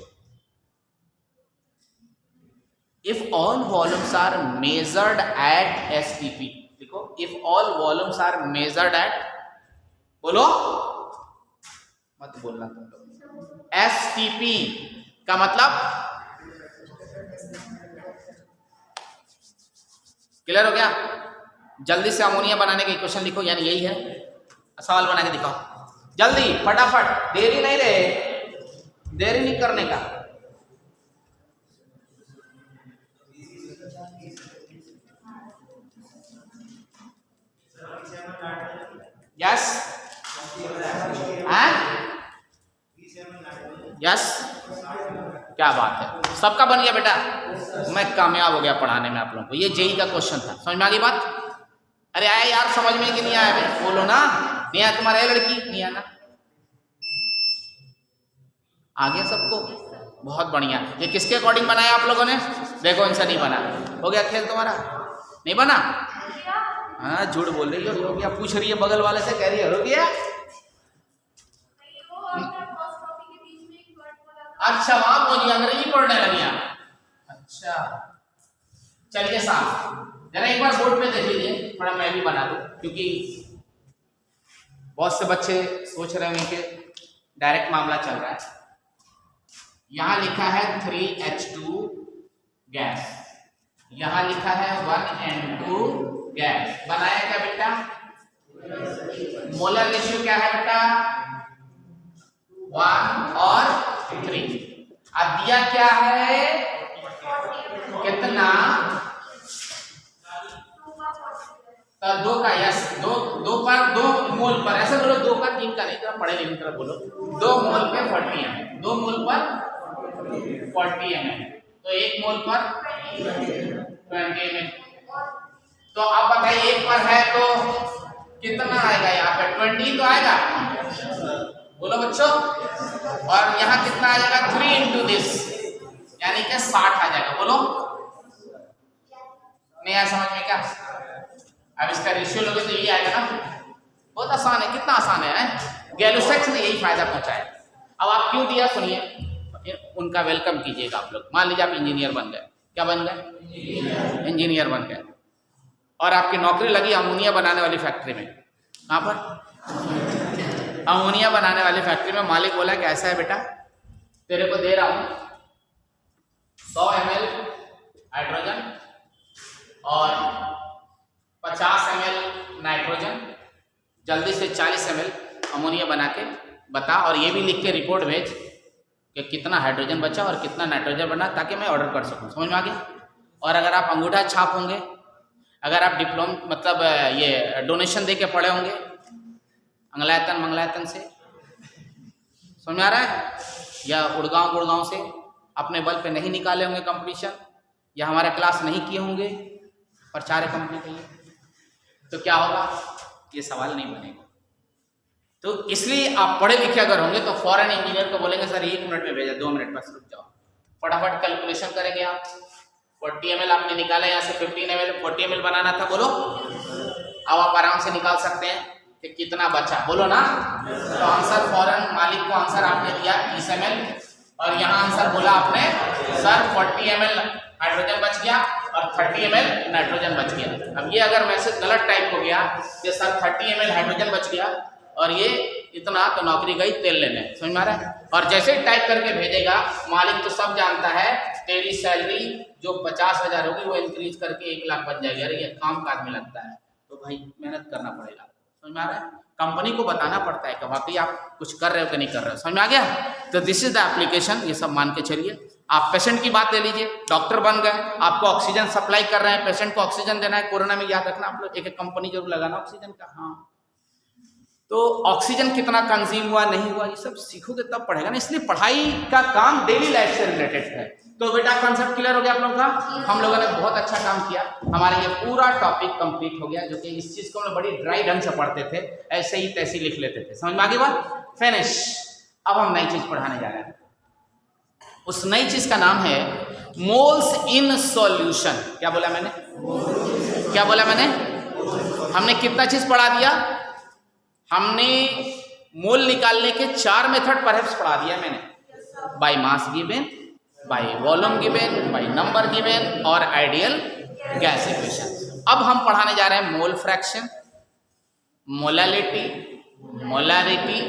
If all volumes are measured at STP, देखो, if all volumes are measured at, बोलो, मत बोलना तुम लोग. STP का मतलब क्लियर हो गया? जल्दी से अमोनिया बनाने का इक्वेशन लिखो, यानी यही है. सवाल बना के दिखाओ जल्दी, फटाफट, देरी नहीं करने का. यस, यस, क्या बात है, सबका बन गया बेटा. मैं कामयाब हो गया पढ़ाने में आप लोगों को. ये जेई का क्वेश्चन था, समझ में आ गई बात? अरे आया यार, समझ में कि नहीं आया भाई? बोलो ना. नहीं आया तुम्हारा? है लड़की नहीं आना? आ गया सबको? बहुत बढ़िया. ये किसके अकॉर्डिंग बनाया आप लोगों ने? देखो, इनसे नहीं बना. हो गया खेल तुम्हारा? नहीं बना? हाँ, झूठ बोल रही हो गया. पूछ रही है बगल वाले से, कह रही है हो गया. अच्छा, वहां पहुंच गया, अंग्रेजी पढ़ने लगी. अच्छा, चलिए साहब, जरा एक बार बोर्ड पे देख लीजिए, थोड़ा मैं भी बना दूं, क्योंकि बहुत से बच्चे सोच रहे होंगे कि डायरेक्ट मामला चल रहा है. यहां लिखा है 3H2 गैस, यहां लिखा है 1N2 गैस. बनाया क्या बेटा? मोलर रेशियो क्या है बेटा? 1 और 3. अब दिया क्या है? कितना? तो 2 का. यस, 2 मोल पर, ऐसा बोलो 2 का 3 का नहीं, जरा पढ़े लिखी तरह बोलो. 2 मोल पे 40 ml, 2 मोल पर 40 ml, तो 1 मोल पर 20 ml. तो अब बताइए, 1 पर है तो कितना आएगा? यहाँ पे 20 तो आएगा, बोलो बच्चों. और यहाँ कितना आ जाएगा? 3 into this, यानी कि 60 आ जाएगा. बोलो, नहीं आया समझ में क्या? अब इसका रेशियो लोगे तो यही आएगा ना. बहुत आसान है. कितना आसान है? गैलुसेक्स ने यही फायदा पहुंचाया. अब आप क्यों दिया सुनिए, उनका वेलकम कीजिएगा आप लोग. मान लीजिए आप इंजीनियर बन गए. क्या बन गए? इंजीनियर बन गए, और आपकी नौकरी लगी अमोनिया बनाने वाली फैक्ट्री में. कहाँ पर? अमोनिया बनाने वाली फैक्ट्री में. मालिक बोला कि ऐसा है बेटा, तेरे को दे रहा हूं 100 ml हाइड्रोजन और 50 ml नाइट्रोजन. जल्दी से 40 ml अमोनिया बना के बता, और ये भी लिख के रिपोर्ट भेज कि कितना हाइड्रोजन बचा और कितना नाइट्रोजन बना, ताकि मैं ऑर्डर कर सकूं. समझ में आ गया? और अगर आप अंगूठा छाप होंगे, अगर आप डिप्लोम मतलब ये डोनेशन दे के पढ़े होंगे मंगलायतन से, समझ में आ रहा है? या गुड़गांव से अपने बल पे नहीं निकाले होंगे कंपटीशन, या हमारा क्लास नहीं किए होंगे प्रचार कंपनी के लिए, तो क्या होगा? ये सवाल नहीं बनेगा. तो इसलिए आप पढ़े लिखे अगर होंगे तो फॉरेन इंजीनियर को बोलेंगे सर 1 मिनट में भेजा, 2 मिनट बस रुक जाओ, फटाफट कैलकुलेशन करेंगे आप. 40 ml आपने निकाला, यहाँ से 15 ml 40 ml बनाना था. बोलो, अब आप आराम से निकाल सकते हैं कि कितना बचा. बोलो ना. तो आंसर फॉरेन मालिक को आंसर आपने दिया 30 ml, और यहाँ आंसर बोला आपने सर 40 ml हाइड्रोजन बच गया और 30 ml नाइट्रोजन बच गया. अब ये अगर मैसेज गलत टाइप हो गया कि सर 30 ml हाइड्रोजन बच गया और ये इतना, तो नौकरी गई तेल लेने. समझ में आ रहा है? और जैसे ही टाइप करके भेजेगा, मालिक तो सब जानता है, तेरी सैलरी जो 50,000 होगी वो इंक्रीज करके 1 लाख बन जाएगी. अरे ये काम का आदमी लगता है, तो भाई मेहनत करना पड़ेगा. समझ में आ रहा है? कंपनी को बताना पड़ता है कि वाकई आप कुछ कर रहे हो कि नहीं कर रहे हो। समझ में आ गया? तो दिस इज द एप्लीकेशन। ये सब मान के चलिए। आप पेशेंट की बात ले लीजिए, डॉक्टर बन गए, आपको ऑक्सीजन सप्लाई कर रहे हैं, पेशेंट को ऑक्सीजन देना है। कोरोना में याद रखना आप लोग, एक कंपनी जरूर लगाना ऑक्सीजन का। हाँ, तो ऑक्सीजन कितना कंज्यूम हुआ नहीं हुआ ये सब सीखोगे तब पढ़ेगा ना। इसलिए पढ़ाई का काम डेली लाइफ से रिलेटेड है। तो बेटा कंसेप्ट क्लियर हो गया आप लोगों का? हम लोगों ने बहुत अच्छा काम किया, हमारा ये पूरा टॉपिक कंप्लीट हो गया। जो कि इस चीज को हम लोग बड़ी ड्राई ढंग से पढ़ते थे, ऐसे ही तैसे लिख लेते थे। समझ में आ गई बात? फिनिश। अब हम नई चीज पढ़ाने जा रहे हैं। उस नई चीज का नाम है मोल्स इन सॉल्यूशन। क्या बोला मैंने? क्या बोला मैंने? हमने कितना चीज पढ़ा दिया? हमने मोल निकालने के 4 मेथड परहैप्स पढ़ा दिया मैंने। By mass given, by volume given, by number given और आइडियल गैस इक्वेशन। अब हम पढ़ाने जा रहे हैं mole fraction, molality, molarity,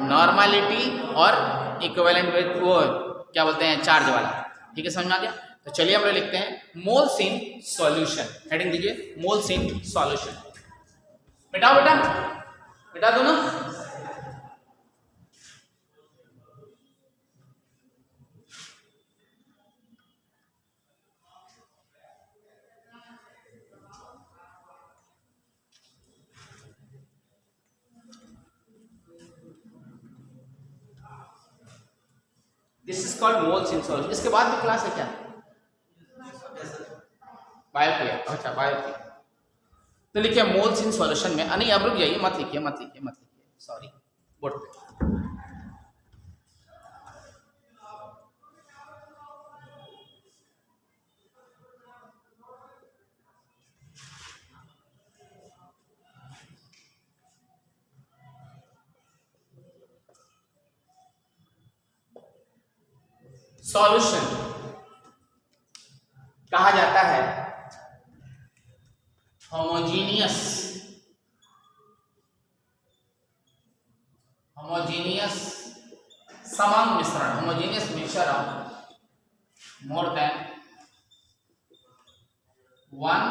normality और इक्विवेलेंट विद वो क्या बोलते हैं चार्ज वाला। ठीक है, समझ में आ गया? तो चलिए हम लोग लिखते हैं मोल्स इन सॉल्यूशन। हेडिंग दीजिए मोल्स इन सॉल्यूशन। मिटाओ बेटा, मिटा दो ना। This is called moles in solution. इसके बाद भी क्लास है क्या? बायो की। अच्छा, बायो की। तो लिखिए मोल्स इन सॉल्यूशन में। नहीं, अब रुक जाइए, मत लिखिए, मत लिखिए, मत लिखिए, सॉरी, बोर्ड पे। सॉल्यूशन कहा जाता है होमोजीनियस समान मिश्रण, homogeneous mixture of more than one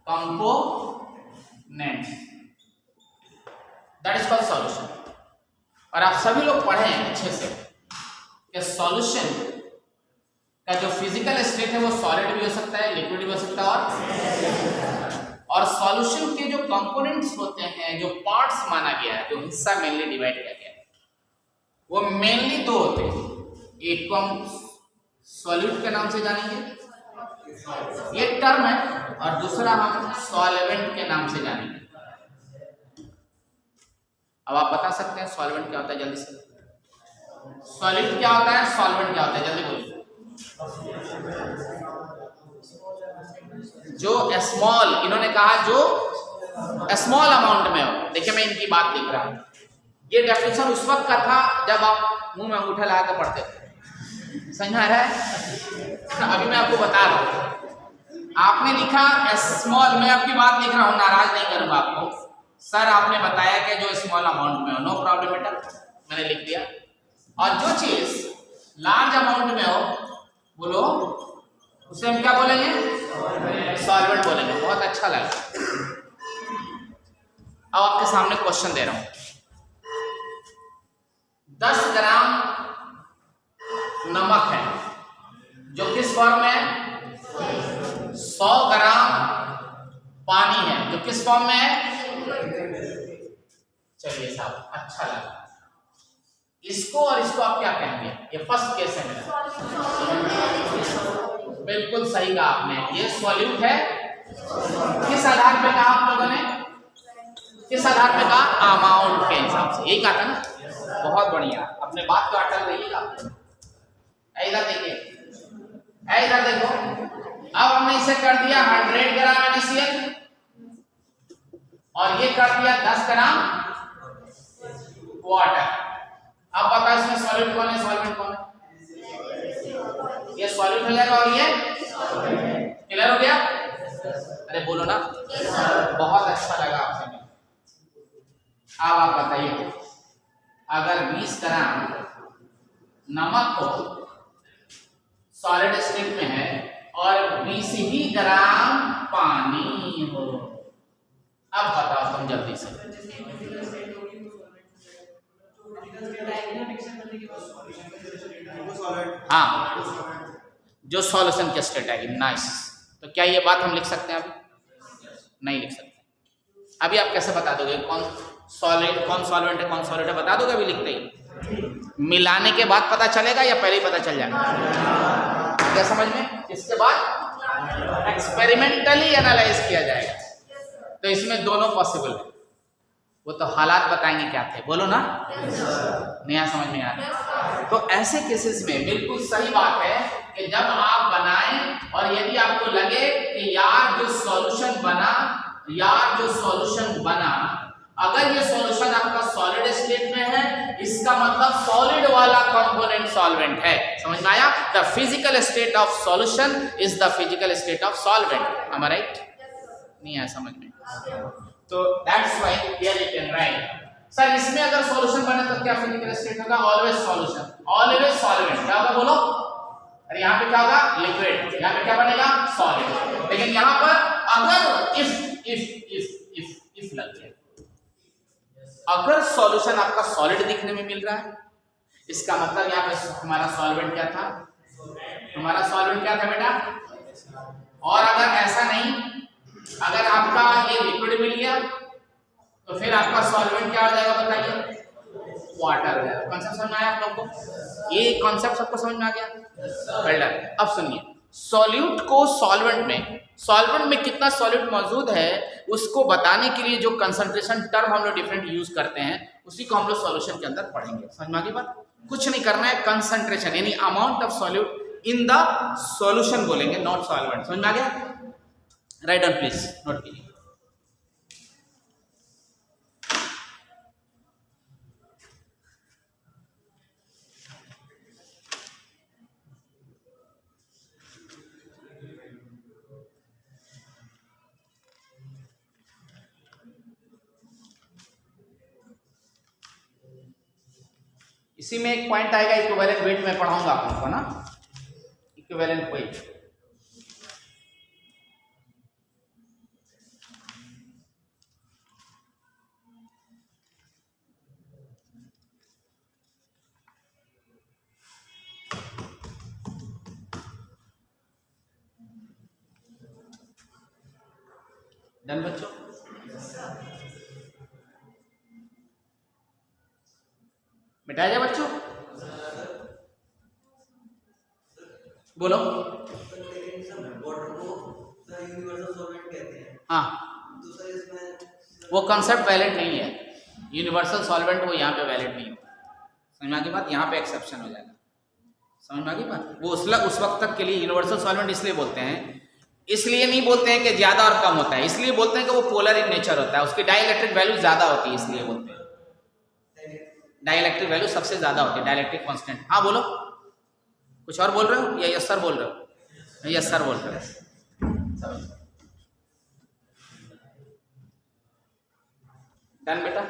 component, that is called solution. और आप सभी लोग पढ़े हैं अच्छे से कि सॉल्यूशन का जो फिजिकल स्टेट है वो सॉलिड भी हो सकता है, लिक्विड भी हो सकता है। और सॉल्यूशन के जो कंपोनेंट्स होते हैं, जो पार्ट्स माना गया है, जो हिस्सा मेनली डिवाइड किया गया है, वो मेनली 2 होते हैं। एक को हम सॉल्यूट के नाम से जानेंगे, ये टर्म है, और दूसरा हम सॉल्वेंट के नाम से जानेंगे। अब आप बता सकते हैं सॉल्वेंट क्या होता है? जल्दी से। सॉलिड क्या होता है, सॉल्वेंट क्या होता है? जल्दी बोलिए। जो स्मॉल, इन्होंने कहा जो स्मॉल अमाउंट में हो। देखिए मैं इनकी बात लिख रहा हूं। ये डेफिनेशन उस वक्त का था जब आप मुंह में अंगूठा लगा कर पढ़ते थे। समझ में आ रहा है? अभी मैं आपको बता रहा हूं। आपने लिखा स्मॉल, मैं आपकी बात लिख रहा हूं, नाराज नहीं करूंगा आपको। सर आपने बताया कि जो स्मॉल अमाउंट में हो, नो प्रॉब्लम बेटा, मैंने लिख दिया। और जो चीज लार्ज अमाउंट में हो, बोलो उसे हम क्या बोलेंगे? सॉल्वेंट बोलेंगे। बहुत अच्छा लगा। अब आपके सामने क्वेश्चन दे रहा हूं। 10 ग्राम नमक है जो किस फॉर्म में है? 100 ग्राम पानी है जो किस फॉर्म में है? चलिए साहब, अच्छा लगा। इसको और इसको आप क्या कहेंगे? ये फर्स्ट केस है मेरा। बिल्कुल सही कहा आपने, ये सॉल्यूट है। किस आधार पे कहा आप लोगों ने? किस आधार पे कहा? अमाउंट के हिसाब से। यही कहा था ना? बहुत बढ़िया, अपने बात को अटल रहिएगा। इधर देखिए, इधर देखो। अब हमने इसे कर दिया 100 ग्राम NaCl और ये कर दिया 10 ग्राम वाटर। अब बताओ इसमें सॉल्यूट कौन है, सॉल्वेंट कौन है? ये सॉल्यूट हो जाएगा और ये क्लियर हो गया? अरे बोलो ना। बहुत अच्छा लगा आपसे। अब आप बताइए, अगर 20 ग्राम नमक हो, सॉलिड स्टेट में है, और 20 ही ग्राम पानी हो, अब बताओ तुम जल्दी से। हाँ, जो सॉल्यूशन की स्टेट आएगी। नाइस। तो क्या ये बात हम लिख सकते हैं? अभी नहीं लिख सकते। अभी आप कैसे बता दोगे कौन सॉलिड कौन सॉल्वेंट है कौन सॉलिड है? बता दोगे अभी लिखते ही? मिलाने के बाद पता चलेगा या पहले ही पता चल जाएगा? क्या समझ में? इसके बाद एक्सपेरिमेंटली एनालाइज किया जाएगा। तो इसमें दोनों पॉसिबल है। वो तो हालात बताएंगे क्या थे, बोलो ना। नया समझ में आ रहा। तो ऐसे केसेस में बिल्कुल सही बात है कि जब आप बनाएं और यदि आपको लगे कि यार जो सॉल्यूशन बना, अगर ये सॉल्यूशन आपका सॉलिड स्टेट में है, इसका मतलब सॉलिड वाला कंपोनेंट सॉल्वेंट है। समझ में आया? The physical state of solution is the physical state of solvent. Am I right? नहीं आया समझ में? तो that's why here you can write sir इसमें अगर सॉल्यूशन बने तो क्या फिजिकल स्टेट होगा? Always solution, always solvent. क्या होगा बोलो? अरे यहाँ पे क्या होगा? लिक्विड। यहाँ पे क्या बनेगा? सॉलिड। लेकिन यहाँ पर अगर इफ लग गया, अगर सॉल्यूशन आपका सॉलिड दिखने में मिल रहा है, इसका मतलब यहाँ पे हमारा सॉल्वेंट क्या था? हमारा सॉल्वेंट क्या था बेटा? और अगर ऐसा नहीं, अगर आपका ये लिक्विड मिल गया तो फिर आपका सॉल्वेंट क्या हो जाएगा बताइए? वाटर हो जाएगा। कॉन्सेप्ट समझ में आया आप लोगों को? ये कॉन्सेप्ट सबको समझ में आ गया? Well done. अब सुनिए, सॉल्यूट को सॉल्वेंट में कितना सॉल्यूट मौजूद है उसको बताने के लिए जो कंसंट्रेशन टर्म हम लोग डिफरेंट यूज करते हैं, उसी को हम लोग सॉल्यूशन के अंदर पढ़ेंगे। समझ में आ गई बात? कुछ नहीं करना है, कंसंट्रेशन यानी amount of solute in the solution बोलेंगे, नॉट सॉल्वेंट। समझ में आ गया? राइट डाउन प्लीज, नोट कीजिए। इसी में एक पॉइंट आएगा इक्विवेलेंट वेट में पढ़ाऊंगा आप लोगों को ना, इक्विवेलेंट वेट। डन बच्चों? मिटाया जाए बच्चों? बोलो। हाँ, वो कंसेप्ट वैलिड नहीं है। यूनिवर्सल सॉल्वेंट वो यहाँ पे वैलिड नहीं होगा। समझ में आ गई बात? यहाँ पे एक्सेप्शन हो जाएगा। समझ में आ गई बात? वो उस वक्त तक के लिए यूनिवर्सल सॉल्वेंट इसलिए बोलते हैं, इसलिए नहीं बोलते हैं कि ज्यादा और कम होता है, इसलिए बोलते हैं कि वो पोलर इन नेचर होता है, उसकी डाइलेक्ट्रिक वैल्यू ज्यादा होती है, इसलिए बोलते हैं। डाइलेक्ट्रिक वैल्यू सबसे ज्यादा होती है, डाइलेक्ट्रिक कांस्टेंट। हाँ बोलो, कुछ और बोल रहे हो या यस सर बोल रहे हो? यस सर बोल रहे हो। डन बेटा?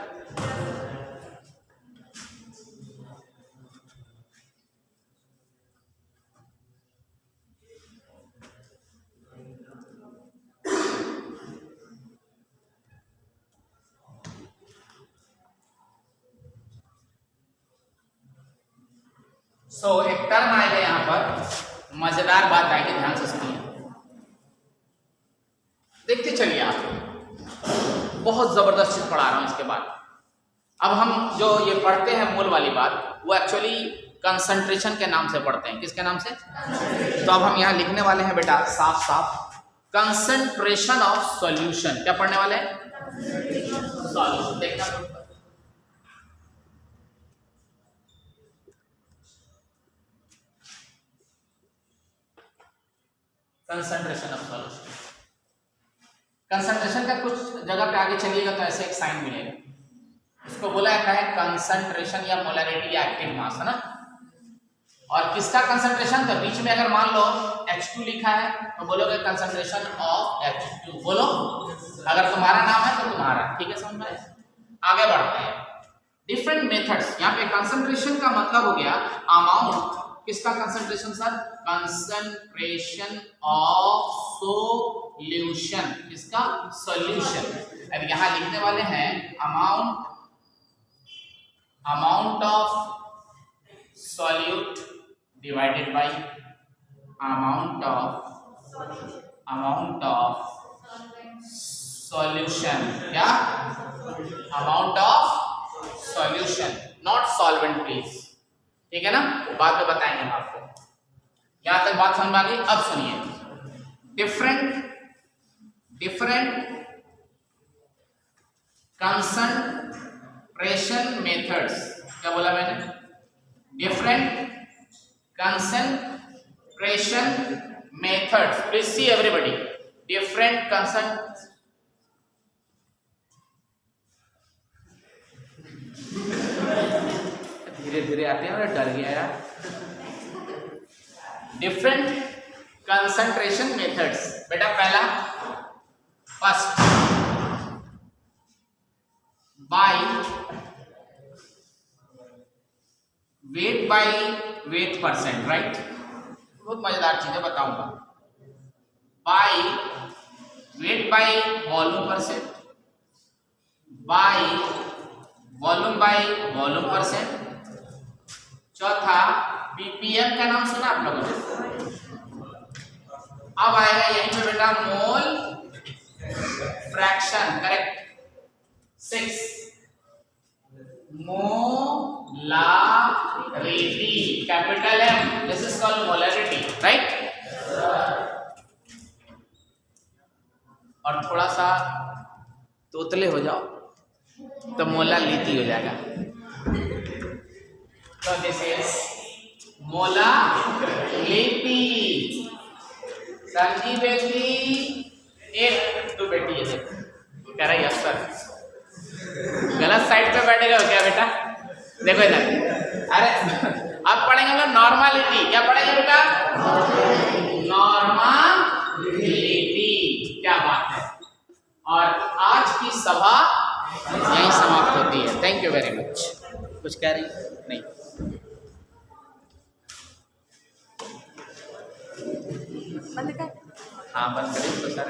एक टर्म आएगा यहाँ पर, मजेदार बात आएगी, ध्यान से सुनिए, देखते चलिए आप। बहुत जबरदस्त चीज पढ़ा रहा हूं इसके बाद। अब हम जो ये पढ़ते हैं मूल वाली बात, वो एक्चुअली कंसंट्रेशन के नाम से पढ़ते हैं। किसके नाम से? तो अब हम यहाँ लिखने वाले हैं बेटा साफ साफ, कंसंट्रेशन ऑफ सॉल्यूशन। क्या पढ़ने वाले हैं? सॉल्यूशन। देखना कंसंट्रेशन ऑफ सॉल्यूशन। कंसंट्रेशन का कुछ जगह पे आगे चलिएगा तो ऐसे एक साइन मिलेगा, इसको बोला जाता है कंसंट्रेशन या मोलरिटी या एक्टिव मास, है ना। और किसका कंसंट्रेशन? तो बीच में अगर मान लो H2 लिखा है तो बोलोगे कंसंट्रेशन ऑफ H2। बोलो, अगर तुम्हारा नाम है तो तुम्हारा, ठीक है? समझ में? आगे बढ़ते हैं। Different methods. यहाँ पे कंसंट्रेशन का मतलब हो गया अमाउंट। किसका concentration sir? Concentration of solution. किसका? सॉल्यूशन। अब यहां लिखने वाले हैं amount of divided by amount of solution, क्या amount of solution, not solvent please, ठीक है ना, बाद में बताएंगे हम आपको। यहां तक बात समझ में आ गई। अब सुनिए, डिफरेंट कंसंट्रेशन मेथड्स, क्या बोला मैंने, different concentration methods, please see everybody, different धीरे धीरे आते हैं, डर गया यार। डिफरेंट कंसंट्रेशन मेथड्स, बेटा पहला first by weight percent, right, बहुत मजेदार चीजें बताऊंगा। By weight by volume percent, by volume percent. चौथा पीपीएम का नाम सुना आप लोगों ने, अब आएगा यहीं पे बेटा mole fraction, correct. 6 molarity, capital M, this is called molarity, right. और थोड़ा सा तोतले हो जाओ तो मोलालिटी हो जाएगा। तो दिस इज मोलालिटी। समझी बेटी, एक तो बेटी है कह रही अक्सर गलत साइड पे बैठेगा क्या बेटा, देखो इधर, अरे अब पढ़ेंगे ना नॉर्मलिटी, क्या पढ़ेंगे बेटा, नॉर्मलिटी, क्या बात है। और आज की सभा यहीं समाप्त होती है। Thank you very much. कुछ कह रही नहीं, बंद कर। हाँ बंद करें तो सर।